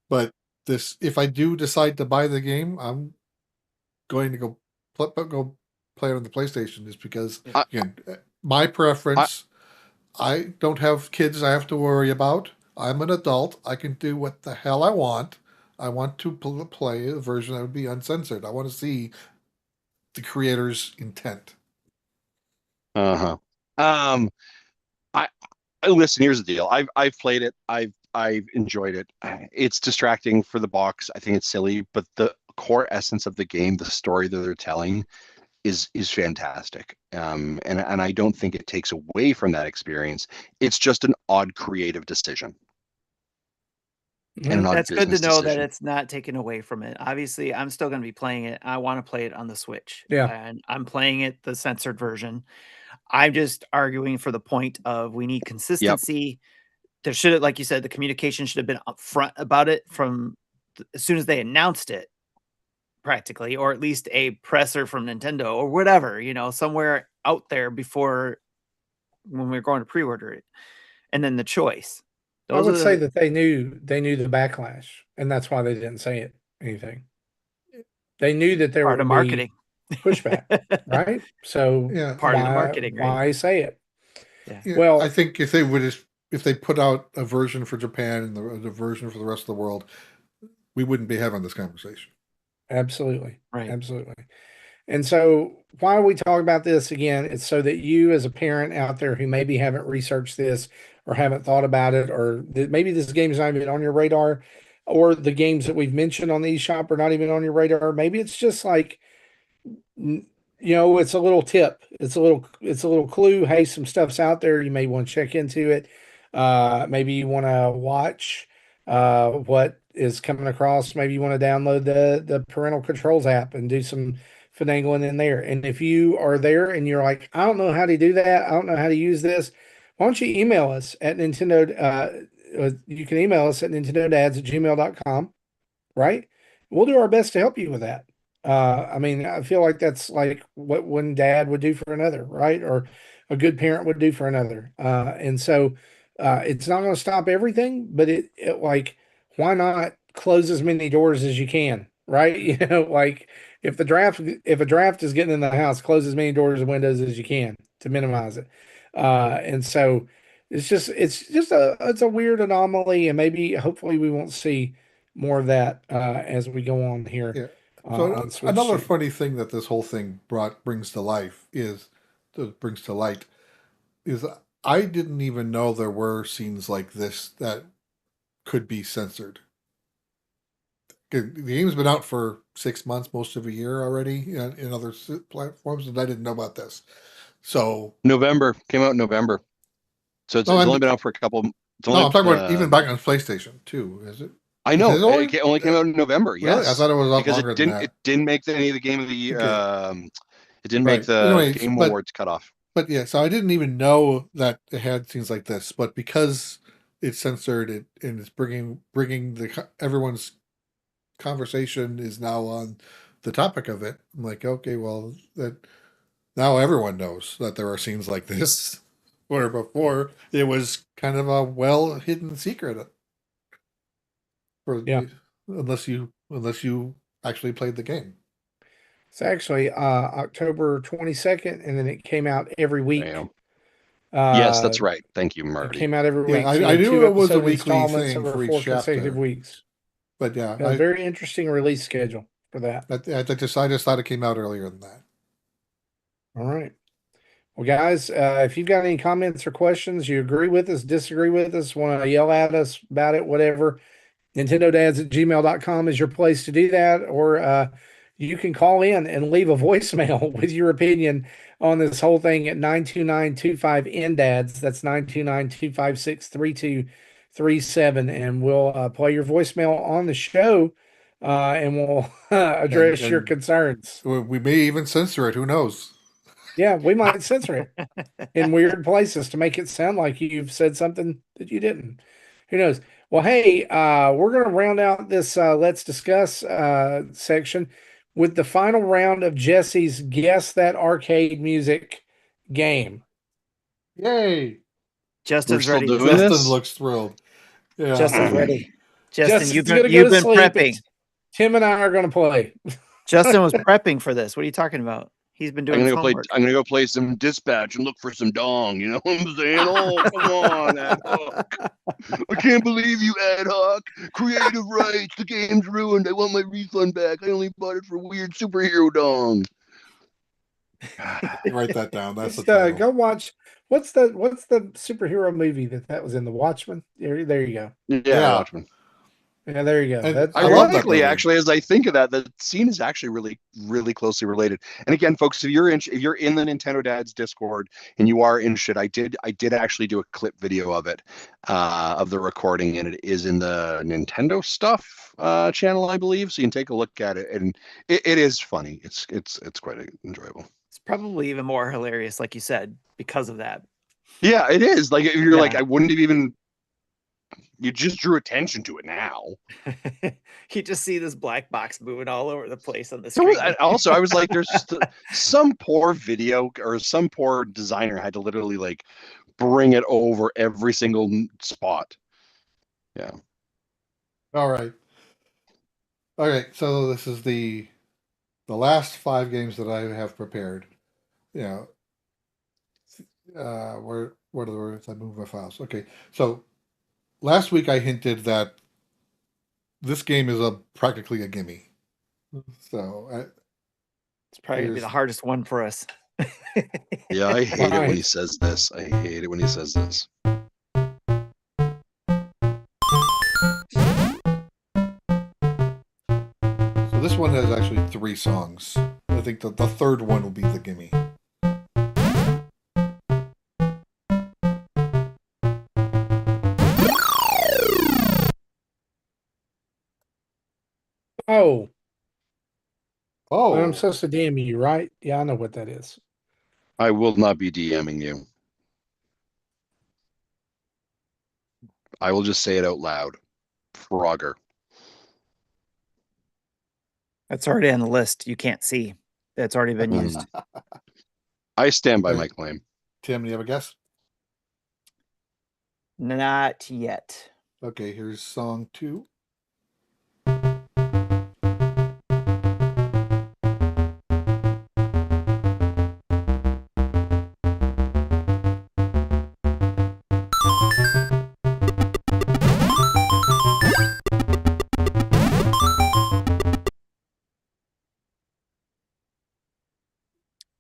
But if I do decide to buy the game, I'm going to go play it on the PlayStation, just because, again, my preference. I don't have kids I have to worry about. I'm an adult. I can do what the hell I want. I want to play a version that would be uncensored. I want to see the creator's intent. I listen. Here's the deal. I've played it. I've enjoyed it. It's distracting for the box. I think it's silly, but the core essence of the game, the story that they're telling, is fantastic. And I don't think it takes away from that experience. It's just an odd creative decision. And that's good to know that it's not taken away from it. Obviously, I'm still going to be playing it. I want to play it on the Switch. Yeah. And I'm playing it the censored version. I'm just arguing for the point of, we need consistency. There should have, like you said, the communication should have been upfront about it from as soon as they announced it, practically, or at least a presser from Nintendo or whatever, somewhere out there before, when we were going to pre-order it. And then the choice. I would say that they knew the backlash, and that's why they didn't say anything. They knew that there would be pushback, right? So part of the marketing, right? Why say it? Yeah. Well, I think if they put out a version for Japan and the version for the rest of the world, we wouldn't be having this conversation. Absolutely. Right. Absolutely. And so why are we talking about this again? It's so that you, as a parent out there who maybe haven't researched this or haven't thought about it, or maybe this game is not even on your radar, or the games that we've mentioned on the eShop are not even on your radar. Maybe it's just like, it's a little tip. It's a little clue. Hey, some stuff's out there. You may want to check into it. Maybe you want to watch what is coming across. Maybe you want to download the parental controls app and do some finagling in there. And if you are there and you're like, I don't know how to do that, I don't know how to use this, why don't you email us at Nintendo? You can email us at nintendodads@gmail.com, right? We'll do our best to help you with that. I feel like that's like what one dad would do for another, right? Or a good parent would do for another. And so it's not going to stop everything, but it like, why not close as many doors as you can, right? Like if a draft is getting in the house, close as many doors and windows as you can to minimize it. And so it's a weird anomaly, and maybe hopefully we won't see more of that as we go on here. Yeah. On So Switch another 2. funny thing that this whole thing brings to light is I didn't even know there were scenes like this that could be censored. The game's been out for 6 months, most of a year already in other platforms, and I didn't know about this. So November came out in November, so it's only been out for a couple. I'm talking about even back on PlayStation too. Is it? I know it only came out in November. Really? Yes, I thought it was up because longer than that. It didn't make any of the Game of the Year. Okay. It didn't make the Game Awards cutoff. But yeah, so I didn't even know that it had things like this. But because it's censored, and it's bringing everyone's conversation is now on the topic of it. I'm like, okay, well, that now everyone knows that there are scenes like this, where before it was kind of a well hidden secret. Unless you actually played the game. It's actually October 22nd, and then it came out every week. Yes, that's right. Thank you, Marty. It came out every week. I knew it was a weekly thing for each consecutive weeks. But yeah, a very interesting release schedule for that. I just thought it came out earlier than that. All right. Well, guys, if you've got any comments or questions, you agree with us, disagree with us, want to yell at us about it, whatever, NintendoDads@gmail.com is your place to do that. Or you can call in and leave a voicemail with your opinion on this whole thing at 929-25-NDADS. That's 929-256-3237. And we'll play your voicemail on the show, and we'll address your concerns. We may even censor it. Who knows? Yeah, we might censor it in weird places to make it sound like you've said something that you didn't. Who knows? Well, hey, we're going to round out this Let's Discuss section with the final round of Jesse's Guess That Arcade Music game. Yay! Justin's ready. Justin looks thrilled. Yeah. Justin's ready. Justin, you've been prepping. Tim and I are going to play. Justin was prepping for this. What are you talking about? He's been doing. I'm gonna go play some Dispatch and look for some dong. You know what I'm saying? Oh, come on, Ad Hoc. I can't believe you, Ad Hoc. Creative rights. The game's ruined. I want my refund back. I only bought it for weird superhero dong. Write that down. That's go watch. What's the superhero movie that was in The Watchmen? There you go. Yeah. Watchmen. Yeah, there you go. Ironically, actually, as I think of that, the scene is actually really, really closely related. And again, folks, if you're in the Nintendo Dads Discord and you are interested, I did actually do a clip video of it, of the recording, and it is in the Nintendo Stuff channel, I believe. So you can take a look at it, and it is funny. It's quite enjoyable. It's probably even more hilarious, like you said, because of that. Yeah, it is. Like, if you're like, I wouldn't have even. You just drew attention to it now. You just see this black box moving all over the place on the screen. Also, I was like, there's some poor video or some poor designer had to literally like bring it over every single spot. Yeah. All right. So this is the last 5 games that I have prepared. What are the words? I moved my files. Okay. So last week I hinted that this game is practically a gimme. So it's probably gonna be the hardest one for us. Yeah, I hate it when he says this. So this one has actually 3 songs. I think the third one will be the gimme. Oh. Oh. I'm supposed to DM you, right? Yeah, I know what that is. I will not be DMing you. I will just say it out loud. Frogger. That's already on the list. You can't see. That's already been used. I stand by my claim. Tim, do you have a guess? Not yet. Okay, here's song 2.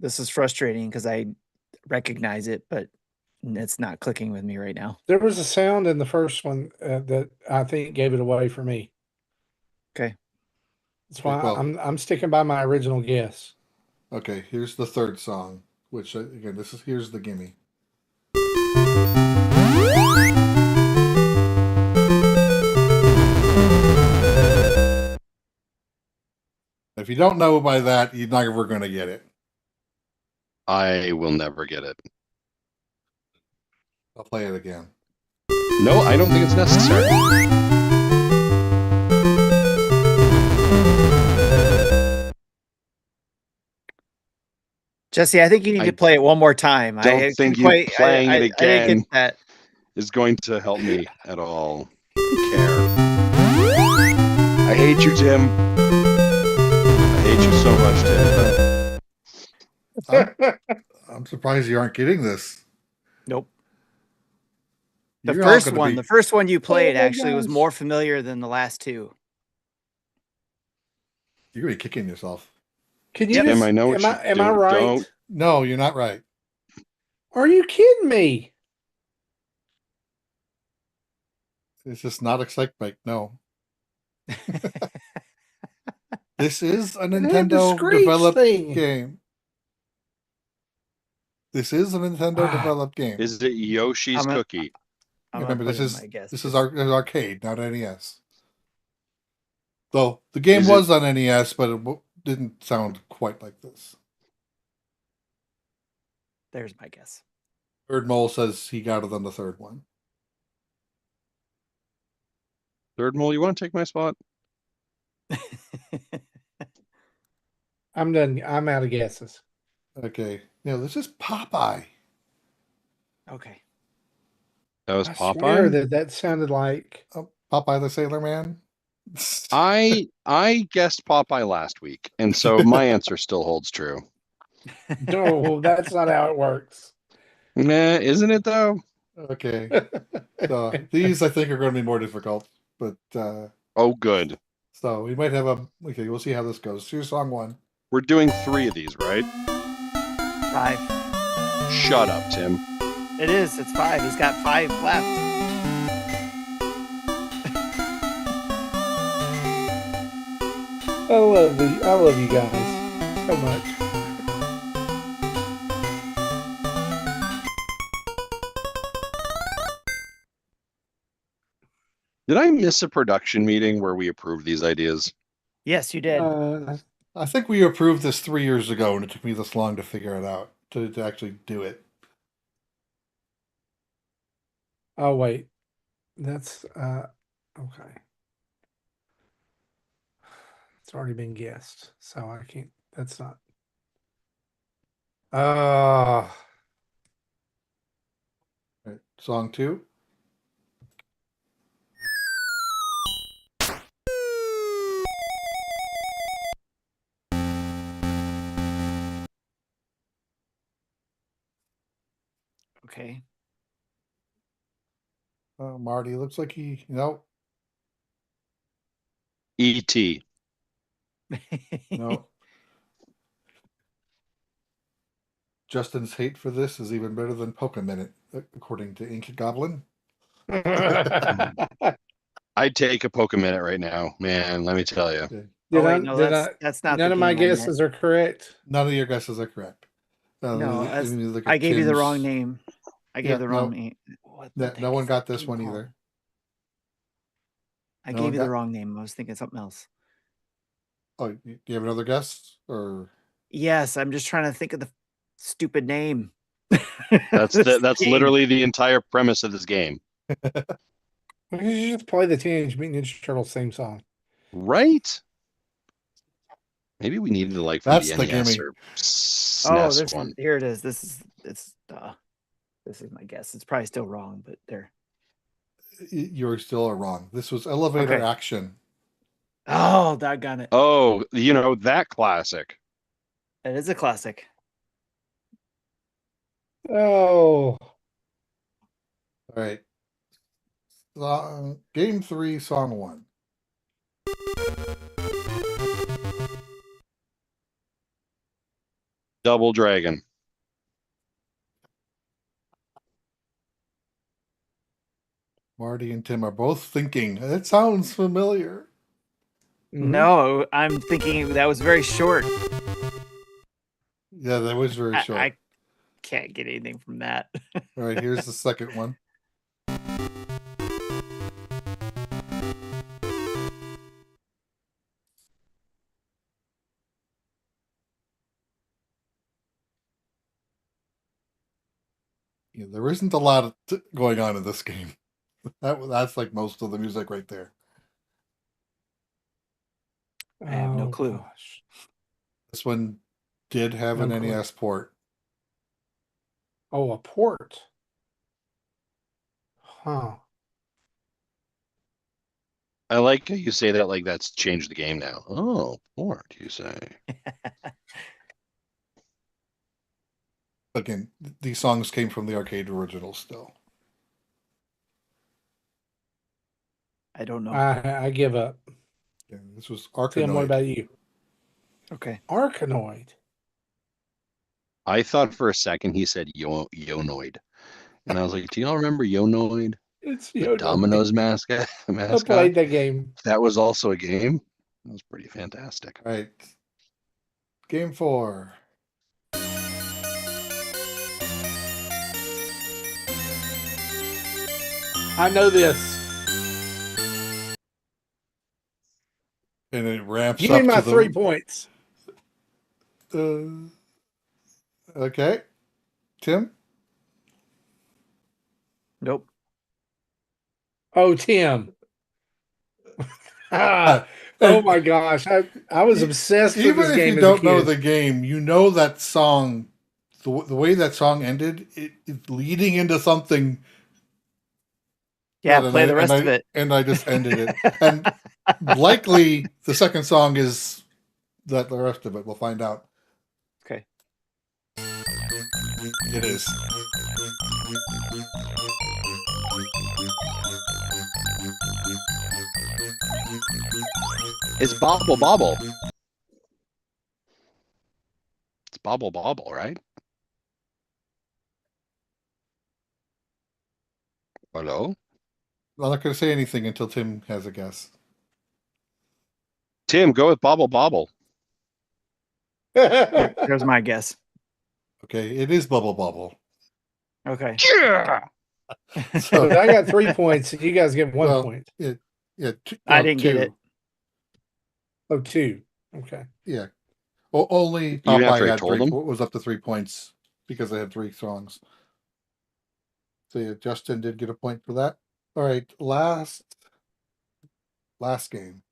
This is frustrating because I recognize it, but it's not clicking with me right now. There was a sound in the first one that I think gave it away for me. Okay. That's why Well- I'm sticking by my original guess. Okay, here's the third song, which again, here's the gimme. If you don't know by that, you're never going to get it. I will never get it. I'll play it again. No, I don't think it's necessary. Jesse, I think you need I to play it one more time. Don't think couldn't you playing it I didn't again get that. is going to help me at all. Care. I hate you, Tim. I hate you so much, Tim. I'm surprised you aren't getting this. Nope. The You're all first gonna one, be- the first one you played my actually was gosh. more familiar than the last two. You're going to be kicking yourself. Can you Tim, just, I know what am you I don't- right? don't. No, you're not right. Are you kidding me? It's just not excitement. No. This is a It had the Nintendo screech developed thing. game. This is a Nintendo developed game. Is it Yoshi's I'm a- Cookie? I'm Remember, gonna this put in is my guess. this is arcade, not NES. Though the game Is it- was on NES, but it didn't sound quite like this. There's my guess. Third Mole says he got it on the third one. Third Mole, you want to take my spot? I'm done. I'm out of guesses. Okay, no, this is Popeye. Okay. That was I swear Popeye. that sounded like. Popeye the Sailor Man. I guessed Popeye last week, and so my answer still holds true. No, that's not how it works. Nah, isn't it though? Okay, so these I think are going to be more difficult, but Oh, good. so we might have a. Okay, we'll see how this goes. Here's song one. We're doing 3 of these, right? 5. Shut up, Tim. It is. It's 5. He's got 5 left. I love you guys so much. Did I miss a production meeting where we approved these ideas? Yes, you did. I think we approved this 3 years ago, and it took me this long to figure it out to actually do it. Oh wait, that's okay. It's already been guessed, so I can't. That's not. Right. Song 2. Okay. Marty looks like he. No, E.T. no. Justin's hate for this is even better than Pokeminute, according to Ink Goblin. I'd take a Pokeminute right now, man. Let me tell you. Okay. Oh, wait, no, that's not. None the of my game I meant. guesses are correct. None of your guesses are correct. No, let me look at I gave you the Tim's. wrong name. I gave Yeah, the no. wrong name. What the No heck one is got that this game one called? either. I No gave one you the got- wrong name. I was thinking something else. Oh, do you have another guess? Or Yes, I'm just trying to think of the stupid name. That's This that's game. literally the entire premise of this game, Why don't you just play the Teenage Mutant Ninja Turtles theme song? right? Maybe we needed to like for That's the the NES gimme. or SNES Oh, this one. is here. It is. This is my guess. It's probably still wrong, but there. you're still wrong. This was Elevator Okay. Action. Oh, doggone it! Oh, you know that classic. It is a classic. Oh, All right. Game 3, Song 1. Double Dragon. Marty and Tim are both thinking. It sounds familiar. No, I'm thinking that was very short. Yeah, that was very short. I can't get anything from that. All right, here's the second one. Yeah, there isn't a lot going on in this game. That's like most of the music right there. I have no clue. Gosh. This one did have No an clue. NES port. Oh, a port. Huh. I like how you say that like that's changed the game now. Oh, port, you say. Again, these songs came from the arcade original still. I don't know. I give up. Yeah, this was Tim, what Arkanoid. about you? Okay. Arkanoid. I thought for a second he said Yonoid. And I was like, do y'all remember Yonoid? It's The Yoda. Domino's mascot. I played that game. That was also a game. That was pretty fantastic. All right. Game 4. I know this. And it ramps Give up me my to 3 points. Okay. Tim? Nope. Oh, Tim. Oh my gosh. I was obsessed with Even this if game you as a don't know kid. the game, you know that song, the way that song ended, it's leading into something. Yeah, and play the rest of it. And I just ended it. And likely the second song is the rest of it. We'll find out. Okay. It is. It's Bobble Bobble. It's Bobble Bobble, right? Hello? I'm not going to say anything until Tim has a guess. Tim, go with Bobble Bobble. There's my guess. Okay, it is Bubble Bobble. Okay. Yeah. So But I got 3 points, and you guys get 1 well, point. I didn't get it. Oh, 2. Okay. Yeah. Only Even Popeye after I had told him? was up to 3 points because I had 3 songs. So yeah, Justin did get a point for that. All right, last game.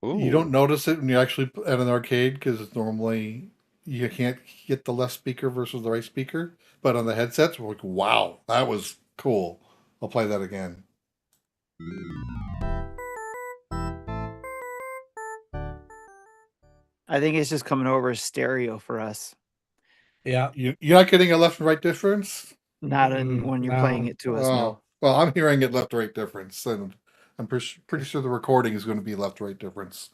You don't notice it when you actually at an arcade because it's normally you can't get the left speaker versus the right speaker, but on the headsets, we're like, wow, that was cool. I'll play that again. I think it's just coming over as stereo for us. Yeah. You're not getting a left and right difference? Not in when you're playing it to us. No. Well, I'm hearing it left right difference, and I'm pretty sure the recording is going to be left right difference.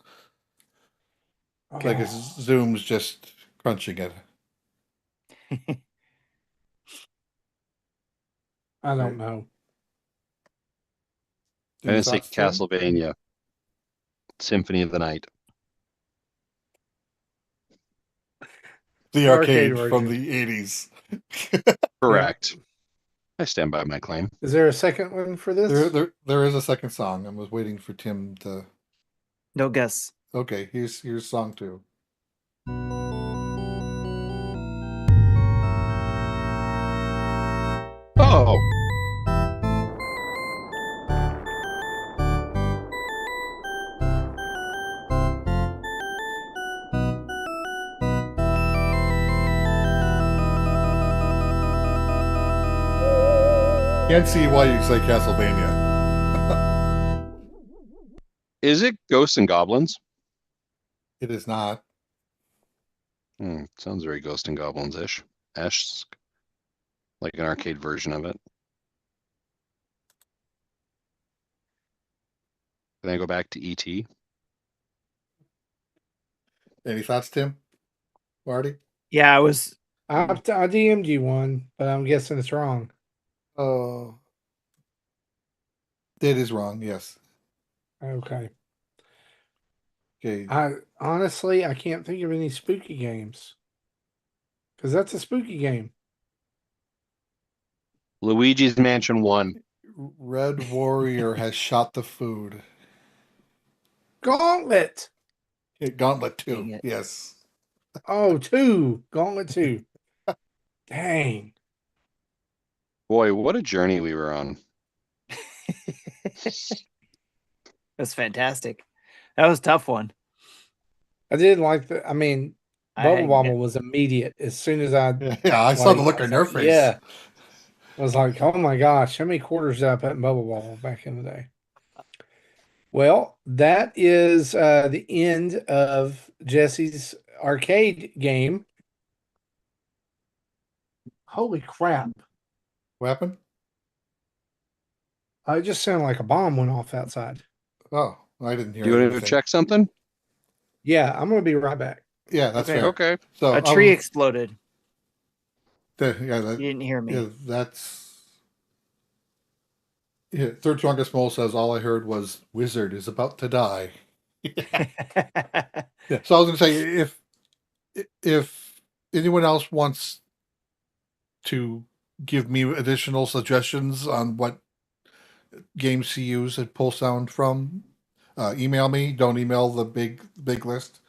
Like Zoom's just crunching it. I don't know. I didn't say Castlevania. Symphony of the Night. The arcade Arcade from version. the 80s. Correct. I stand by my claim. Is there a second one for this? There is a second song. I was waiting for Tim to. No guess. Okay, here's song 2. Oh. Can't see why you say Castlevania. Is it Ghosts and Goblins? It is not. Sounds very Ghost and Goblins-ish. Esque. Like an arcade version of it. Then I go back to ET. Any thoughts, Tim? Marty? Yeah, I was. I DM'd you one, but I'm guessing it's wrong. Oh, it is wrong. Yes. Okay. Okay. I can't think of any spooky games. Because that's a spooky game. Luigi's Mansion 1. Red Warrior has shot the food. Gauntlet. Gauntlet Dang 2. it. Yes. Oh, 2. Gauntlet 2. Dang. Boy, what a journey we were on. That's fantastic. That was a tough one. I did like the. I mean, I Bubble had- Bobble was immediate as soon as I. Yeah, I saw the look on your face. Yeah. I was like, oh my gosh, how many quarters did I put in Bubble Bobble back in the day? Well, that is the end of Jesse's arcade game. Holy crap. What happened? It just sounded like a bomb went off outside. Oh, I didn't hear Do you want to anything. go check something? Yeah, I'm going to be right back. Yeah, that's Okay. fair. Okay. So A tree exploded. yeah, You didn't hear me. yeah, that's. Yeah, Third Strongest Mole says all I heard was "Wizard is about to die." Yeah. So I was going to say if anyone else wants to give me additional suggestions on what games to use and pull sound from, email me. Don't email the big list,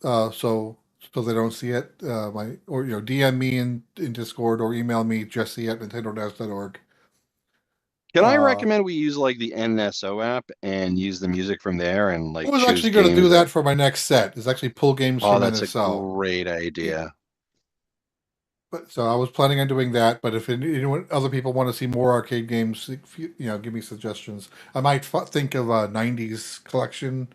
so they don't see it. Or DM me in Discord or email me jesse@nintendodesk.org. Can I recommend we use like the NSO app and use the music from there and like I was choose actually going to do games that for my next set. Is actually pull games Oh, from that's NSO. a great idea. But so I was planning on doing that. But if anyone, other people want to see more arcade games, give me suggestions. I might think of a '90s collection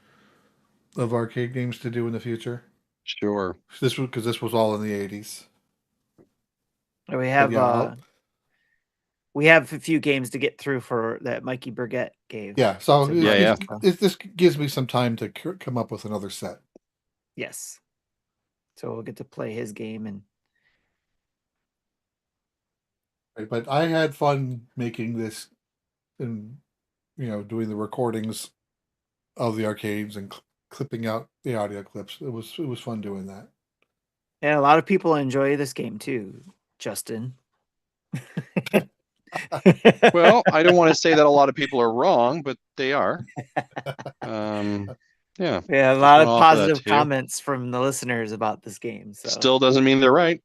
of arcade games to do in the future. Sure. This was all in the '80s. We have yeah, we have a few games to get through for that Mikey Burgett gave. Yeah, so Yeah, this gives me some time to come up with another set. Yes. So we'll get to play his game and. But I had fun making this, and doing the recordings of the arcades and clipping out the audio clips. It was fun doing that. And a lot of people enjoy this game too, Justin. Well, I don't want to say that a lot of people are wrong, but they are. Yeah. Yeah, a lot of off of that positive too. comments from the listeners about this game. So Still doesn't mean they're right.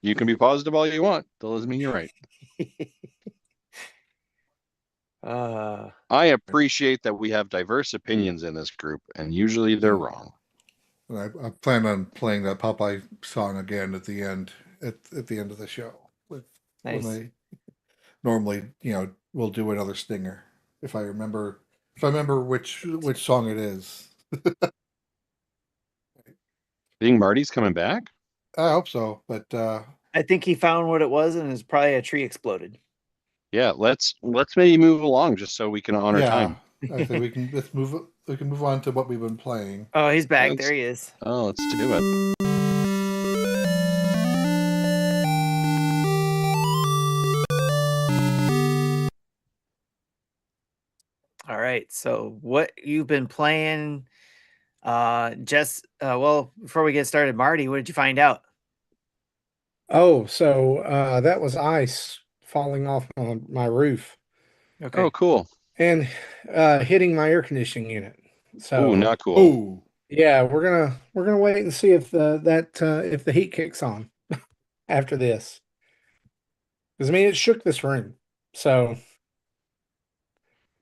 You can be positive all you want. Still doesn't mean you're right. I appreciate that we have diverse opinions in this group, and usually they're wrong. And I plan on playing that Popeye song again at the end at the end of the show. Nice. When I normally, we'll do another stinger if I remember which song it is. Think Marty's coming back? I hope so, but I think he found what it was, and it's probably a tree exploded. Yeah, let's maybe move along just so we can honor time. I think we can move on to what we've been playing. Oh, he's back. There he is. Oh, let's do it. All right. So what you've been playing, Jess? Well, before we get started, Marty, what did you find out? Oh, so that was ice falling off my roof Okay. Oh, cool. and hitting my air conditioning unit. So Oh, not cool. Oh, yeah, we're gonna wait and see if if the heat kicks on after this. Because I mean, it shook this room. So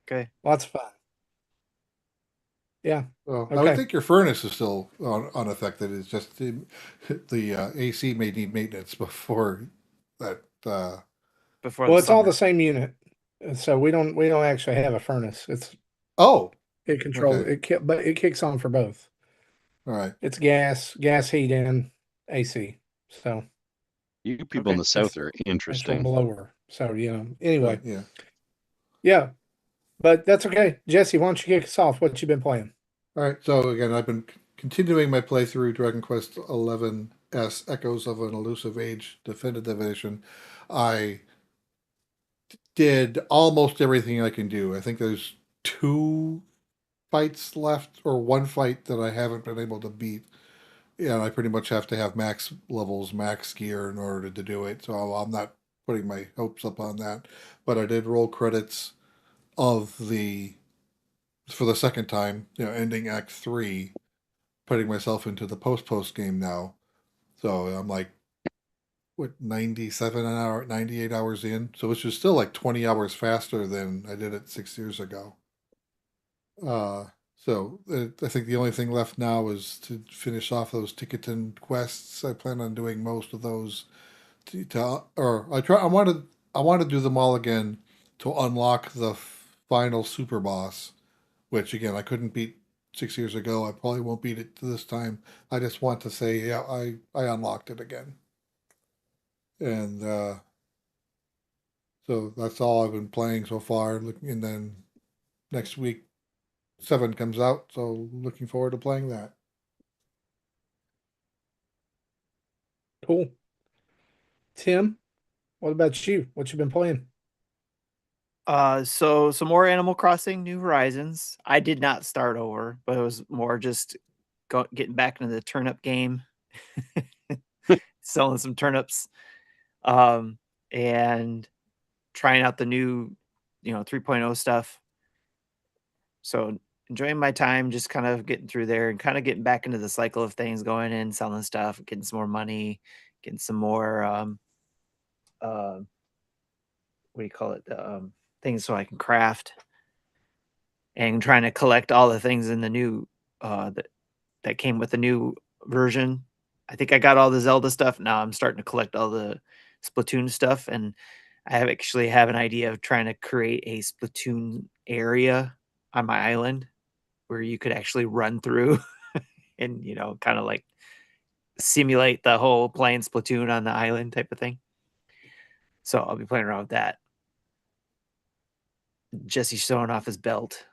Okay. lots of fun. Yeah. well, I would think your furnace is still unaffected. It's just the AC may need maintenance before that. Before. Well, the it's all summer. the same unit, so we don't actually have a furnace. Oh, It controls Okay. but it kicks on for both. all right. It's gas heat, and AC. So You people in the South are it's a interesting. blower. So anyway, Yeah. yeah. But that's okay. Jesse, why don't you kick us off? What you been playing? All right, so again, I've been continuing my playthrough Dragon Quest XI Echoes of an Elusive Age Definitive Edition. I did almost everything I can do. I think there's 2 fights left, or 1 fight that I haven't been able to beat. Yeah, and I pretty much have to have max levels, max gear in order to do it. So I'm not putting my hopes up on that. But I did roll credits of for the second time, ending Act 3, putting myself into the post game now. So I'm like, what, 97 an hour, 98 hours in. So which is still like 20 hours faster than I did it 6 years ago. So I think the only thing left now is to finish off those ticketed quests. I plan on doing most of those or I want to do them all again to unlock the final super boss, which again I couldn't beat 6 years ago. I probably won't beat it this time. I just want to say, yeah, I unlocked it again. And so that's all I've been playing so far. And then next week 7 comes out, so looking forward to playing that. Cool. Tim, what about you? What you been playing? So some more Animal Crossing New Horizons. I did not start over, but it was more just getting back into the turnip game, selling some turnips, and trying out the new, 3.0 stuff. So enjoying my time, just kind of getting through there and kind of getting back into the cycle of things, going in, selling stuff, getting some more money, getting some more, what do you call it? Things so I can craft, and trying to collect all the things in the new, that came with the new version. I think I got all the Zelda stuff. Now I'm starting to collect all the Splatoon stuff, and I actually have an idea of trying to create a Splatoon area on my island where you could actually run through and, kind of like simulate the whole playing Splatoon on the island type of thing. So I'll be playing around with that. Jesse's showing off his belt.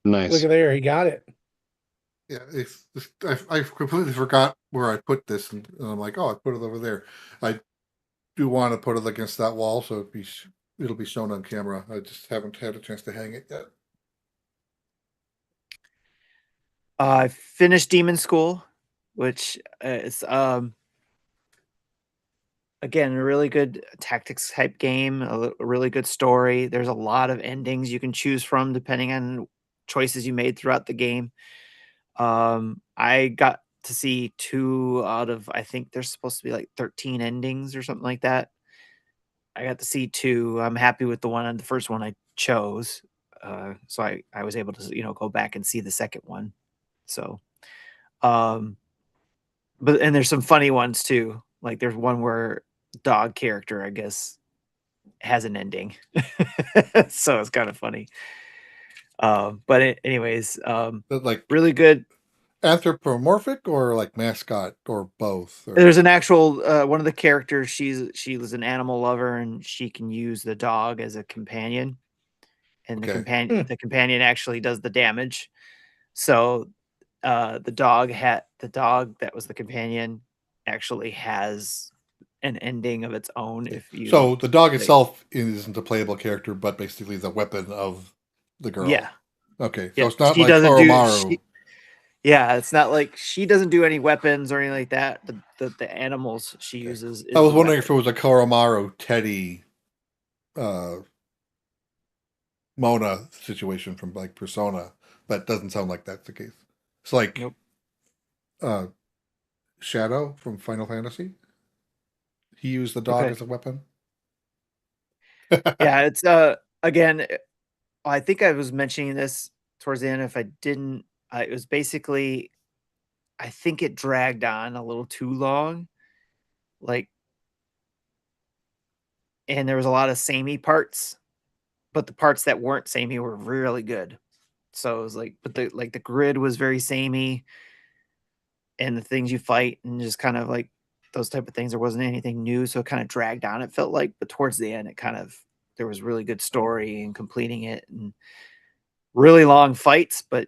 Nice. Look at there, he got it. Yeah, I completely forgot where I put this, and I'm like, oh, I put it over there. I do want to put it against that wall, so it'll be shown on camera. I just haven't had a chance to hang it yet. I finished Demonschool, which is again a really good tactics type game, a really good story. There's a lot of endings you can choose from depending on choices you made throughout the game. I got to see 2 out of, I think there's supposed to be like 13 endings or something like that. I got to see 2. I'm happy with the one on the first one I chose. So I was able to, go back and see the second one. So, um, and there's some funny ones too. Like there's one where dog character, I guess, has an ending. So it's kind of funny. But anyways, But like really good. anthropomorphic or like mascot or both? There's an actual one of the characters. She was an animal lover, and she can use the dog as a companion. And Okay. the companion actually does the damage. So the dog that was the companion actually has an ending of its own. If you So the dog itself isn't a playable character, but basically the weapon of the girl. Yeah. Okay. So Yeah, it's not she like doesn't do Koromaru. yeah, it's not like she doesn't do any weapons or anything like that. The animals she uses is I was the wondering if it weapon. was a Koromaru Teddy Mona situation from like Persona, but it doesn't sound like that's the case. It's like Nope. Shadow from Final Fantasy. He used the dog Okay. as a weapon. Yeah, it's again, I think I was mentioning this towards the end. If I didn't, it was basically, I think it dragged on a little too long. Like, and there was a lot of samey parts, but the parts that weren't samey were really good. So it was like, but the grid was very samey, and the things you fight and just kind of like those type of things. There wasn't anything new, so it kind of dragged on. It felt like, but towards the end, it kind of there was really good story and completing it, and really long fights, but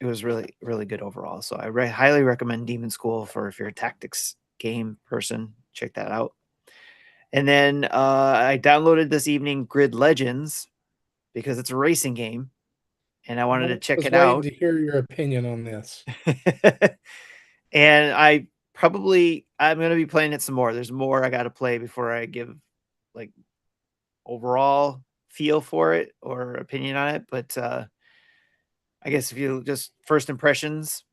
it was really, really good overall. So I highly recommend Demonschool for if you're a tactics game person, check that out. And then I downloaded this evening Grid Legends because it's a racing game, and I wanted to check it out. To hear your opinion on this. And I'm going to be playing it some more. There's more I got to play before I give like overall feel for it or opinion on it. But I guess if you just first impressions,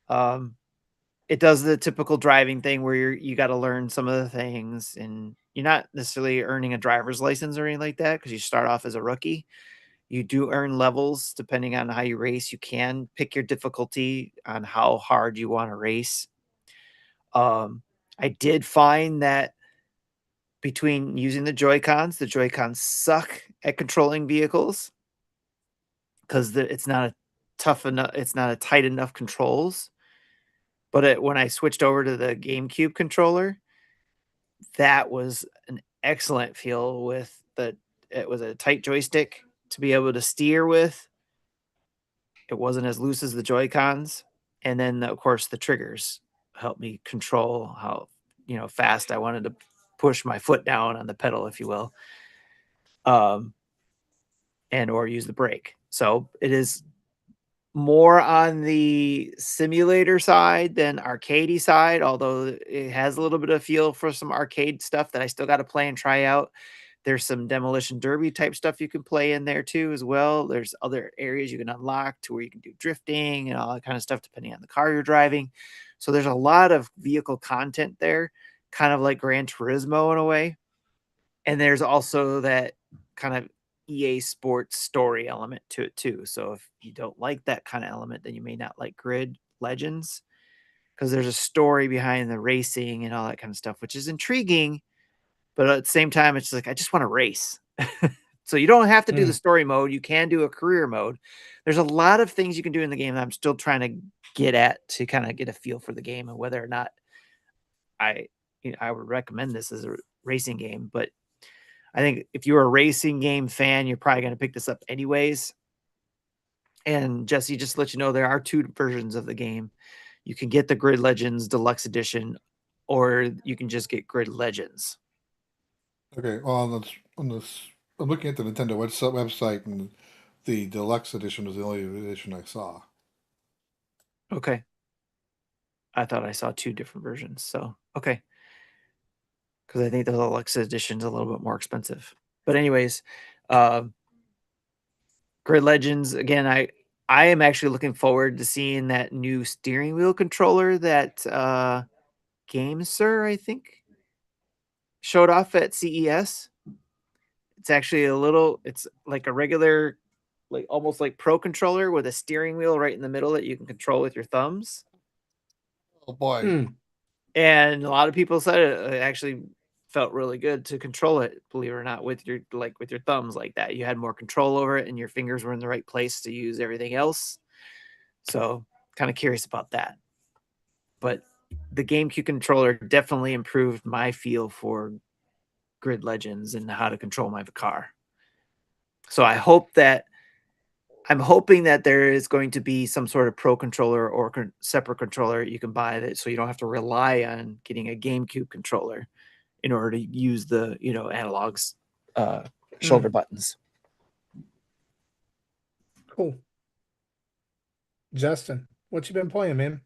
it does the typical driving thing where you got to learn some of the things, and you're not necessarily earning a driver's license or anything like that because you start off as a rookie. You do earn levels depending on how you race. You can pick your difficulty on how hard you want to race. I did find that between using the Joy-Cons suck at controlling vehicles because it's not a tight enough controls. But when I switched over to the GameCube controller, that was an excellent feel with it was a tight joystick to be able to steer with. It wasn't as loose as the Joy-Cons. And then, of course, the triggers helped me control how, fast I wanted to push my foot down on the pedal, if you will, and or use the brake. So it is more on the simulator side than arcadey side, although it has a little bit of feel for some arcade stuff that I still got to play and try out. There's some Demolition Derby type stuff you can play in there too as well. There's other areas you can unlock to where you can do drifting and all that kind of stuff depending on the car you're driving. So there's a lot of vehicle content there, kind of like Gran Turismo in a way. And there's also that kind of EA Sports story element to it too. So if you don't like that kind of element, then you may not like Grid Legends because there's a story behind the racing and all that kind of stuff, which is intriguing. But at the same time, it's like, I just want to race. So you don't have to do the story mode. You can do a career mode. There's a lot of things you can do in the game that I'm still trying to get at to kind of get a feel for the game and whether or not I would recommend this as a racing game. But I think if you're a racing game fan, you're probably going to pick this up anyways. And Jesse, just to let you know, there are 2 versions of the game. You can get the Grid Legends Deluxe Edition, or you can just get Grid Legends. Okay, well, I'm looking at the Nintendo website, and the Deluxe Edition was the only edition I saw. Okay. I thought I saw 2 different versions, so okay. Because I think the Deluxe Edition is a little bit more expensive. But anyways, Grid Legends, again, I am actually looking forward to seeing that new steering wheel controller that GameSir, I think, showed off at CES. It's actually it's like a regular, like almost like Pro controller with a steering wheel right in the middle that you can control with your thumbs. Oh boy. And a lot of people said it actually felt really good to control it, believe it or not, with your thumbs like that. You had more control over it and your fingers were in the right place to use everything else. So kind of curious about that. But the GameCube controller definitely improved my feel for Grid Legends and how to control my car. So I'm hoping that there is going to be some sort of Pro controller or separate controller you can buy that, so you don't have to rely on getting a GameCube controller in order to use the analogs shoulder buttons. Cool. Justin, what you been playing, man?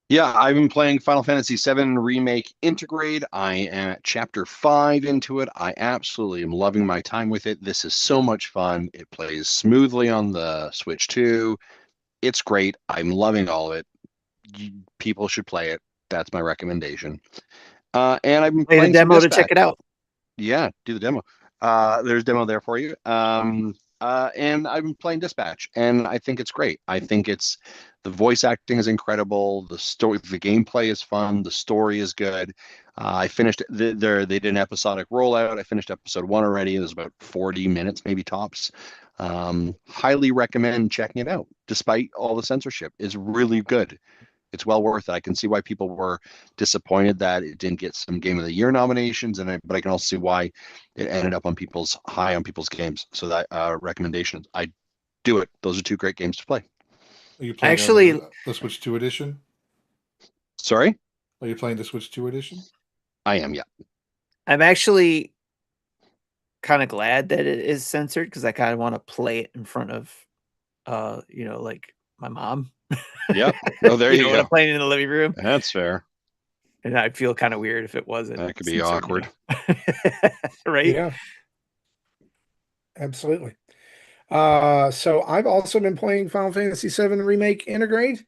Yeah, I've been playing Final Fantasy VII Remake Intergrade. I am at Chapter 5 into it. I absolutely am loving my time with it. This is so much fun. It plays smoothly on the Switch 2. It's great. I'm loving all of it. People should play it. That's my recommendation. And I've been playing the demo to Dispatch. check it out. Yeah, do the demo. There's a demo there for you. And I've been playing Dispatch, and I think it's great. I think the voice acting is incredible. The gameplay is fun. The story is good. I finished they did an episodic rollout. I finished episode 1 already. It was about 40 minutes, maybe tops. Highly recommend checking it out. Despite all the censorship, it's really good. it's well worth it. I can see why people were disappointed that it didn't get some Game of the Year nominations, but I can also see why it ended up on people's games. So that recommendations, I do it. Those are two great games to play. Are you playing Actually, the Switch 2 edition? Sorry? Are you playing the Switch 2 edition? I am, yeah. I'm actually kind of glad that it is censored because I kind of want to play it in front of, like my mom. Yep. Oh, there you when I'm go. playing in the living room. That's fair. And I'd feel kind of weird if it wasn't. That could be censored, awkward. Right? Yeah. Absolutely. So I've also been playing Final Fantasy VII Remake INTERGRADE,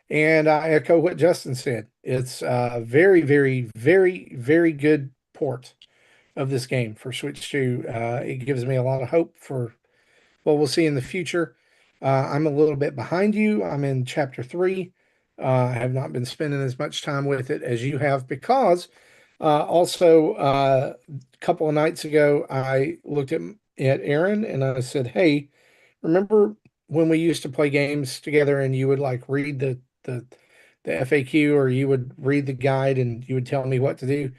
and I echo what Justin said. It's a very, very, very, very good port of this game for Switch 2. It gives me a lot of hope for what we'll see in the future. I'm a little bit behind you. I'm in Chapter 3. I have not been spending as much time with it as you have because also a couple of nights ago, I looked at Aaron and I said, hey, remember when we used to play games together and you would like read the FAQ or you would read the guide and you would tell me what to do?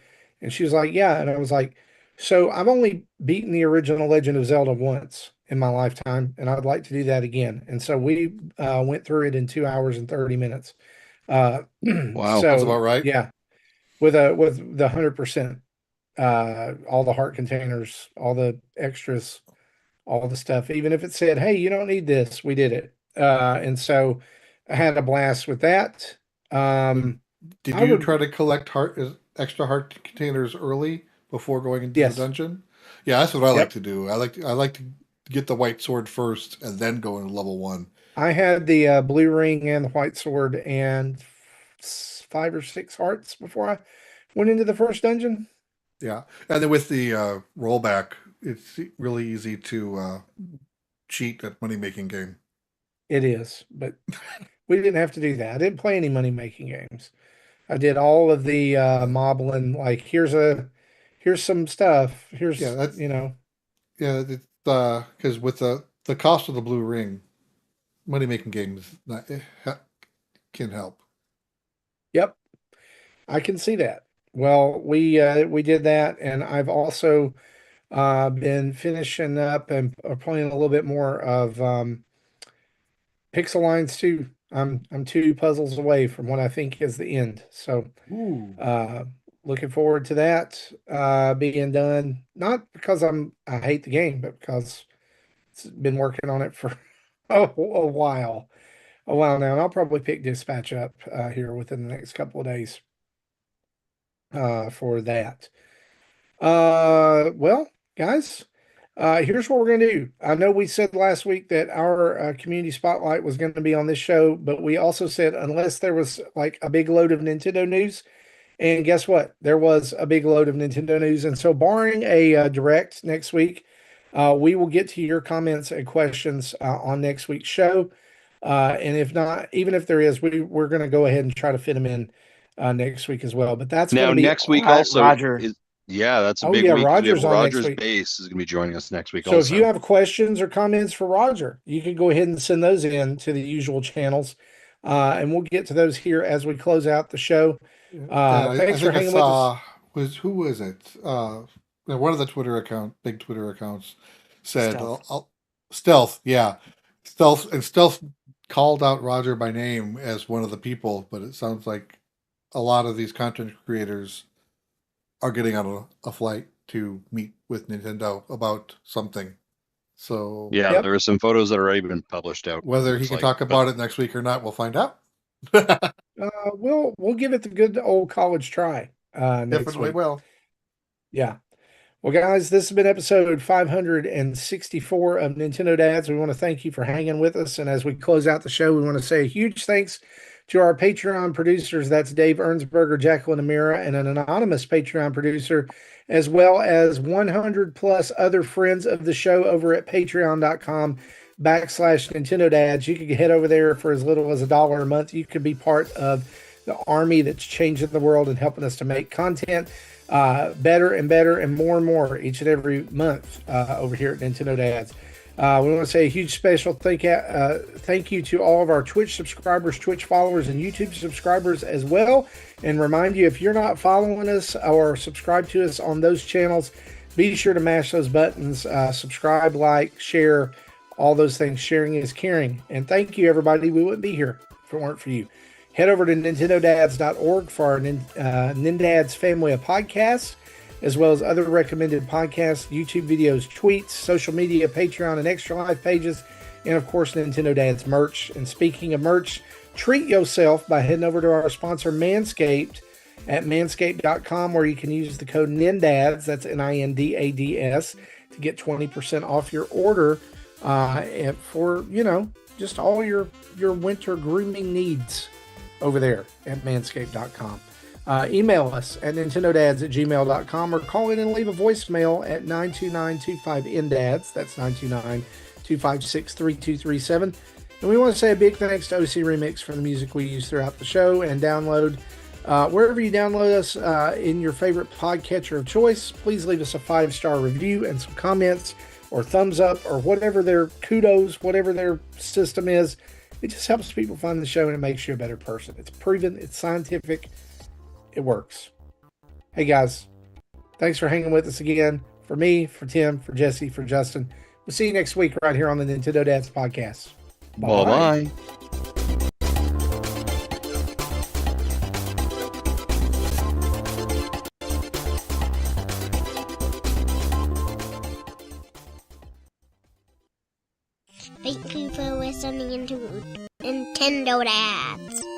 And she was like, yeah. And I was like, so I've only beaten the original Legend of Zelda once in my lifetime, and I'd like to do that again. And so we went through it in 2 hours and 30 minutes. Wow. So, That's about right. Yeah. With the 100%, all the heart containers, all the extras, all the stuff. Even if it said, hey, you don't need this, we did it. And so I had a blast with that. Did you try to collect extra heart containers early before going into the dungeon? Yeah, that's what I like to do. I like to get the white sword first and then go into level 1. I had the blue ring and the white sword and 5 or 6 hearts before I went into the first dungeon. Yeah, and then with the rollback, it's really easy to cheat at money-making game. It is, but we didn't have to do that. I didn't play any money-making games. I did all of the mobbling, like here's some stuff. Here's Yeah, it's because with the cost of the blue ring, money-making games can help. Yep, I can see that. Well, we did that, and I've also been finishing up and playing a little bit more of Pixel Lines 2. I'm 2 puzzles away from what I think is the end. So, looking forward to that being done. Not because I hate the game, but because it's been working on it for a while now. And I'll probably pick Dispatch up here within the next couple of days for that. Well, guys, here's what we're going to do. I know we said last week that our community spotlight was going to be on this show, but we also said unless there was like a big load of Nintendo news, and guess what? There was a big load of Nintendo news. And so barring a direct next week, we will get to your comments and questions on next week's show. And if not, even if there is, we're going to go ahead and try to fit them in next week as well. But that's now going to be next week also. Roger. That's a big week. Roger's on next week. Base is going to be joining us next week. So if you have questions or comments for Roger, you can go ahead and send those in to the usual channels, and we'll get to those here as we close out the show. Thanks for hanging with us. Who was it? One of the big Twitter accounts said Stealth. Yeah, Stealth called out Roger by name as one of the people, but it sounds like a lot of these content creators are getting on a flight to meet with Nintendo about something. So there are some photos that are already been published out. Whether he can talk about it next week or not, we'll find out. We'll give it the good old college try. Definitely will. Yeah. Well, guys, this has been episode 564 of Nintendo Dads. We want to thank you for hanging with us. And as we close out the show, we want to say a huge thanks to our Patreon producers. That's Dave Ernsberger, Jacqueline Amira, and an anonymous Patreon producer, as well as 100 plus other friends of the show over at patreon.com/Nintendo Dads. You can head over there for as little as $1 a month. You can be part of the army that's changing the world and helping us to make content better and better and more each and every month over here at Nintendo Dads. We want to say a huge special thank you to all of our Twitch subscribers, Twitch followers, and YouTube subscribers as well. And remind you, if you're not following us or subscribe to us on those channels, be sure to mash those buttons, subscribe, like, share, all those things. Sharing is caring. And thank you, everybody. We wouldn't be here if it weren't for you. Head over to nintendodads.org for our Nindads family of podcasts, as well as other recommended podcasts, YouTube videos, tweets, social media, Patreon, and Extra Life pages, and of course, Nintendo Dads merch. And speaking of merch, treat yourself by heading over to our sponsor, Manscaped, at manscaped.com, where you can use the code NINDADS, that's NINDADS, to get 20% off your order for, just all your winter grooming needs over there at manscaped.com. Email us at nintendodads@gmail.com or call in and leave a voicemail at 929-25-NDADS. That's 929-256-3237. And we want to say a big thanks to OC Remix for the music we use throughout the show, and download wherever you download us in your favorite podcatcher of choice. Please leave us a 5-star review and some comments or thumbs up or whatever their kudos, whatever their system is. It just helps people find the show and it makes you a better person. It's proven, it's scientific. It works. Hey guys, thanks for hanging with us again. For me, for Tim, for Jesse, for Justin. We'll see you next week right here on the Nintendo Dads podcast. Bye-bye. Thank you for listening to Nintendo Dads.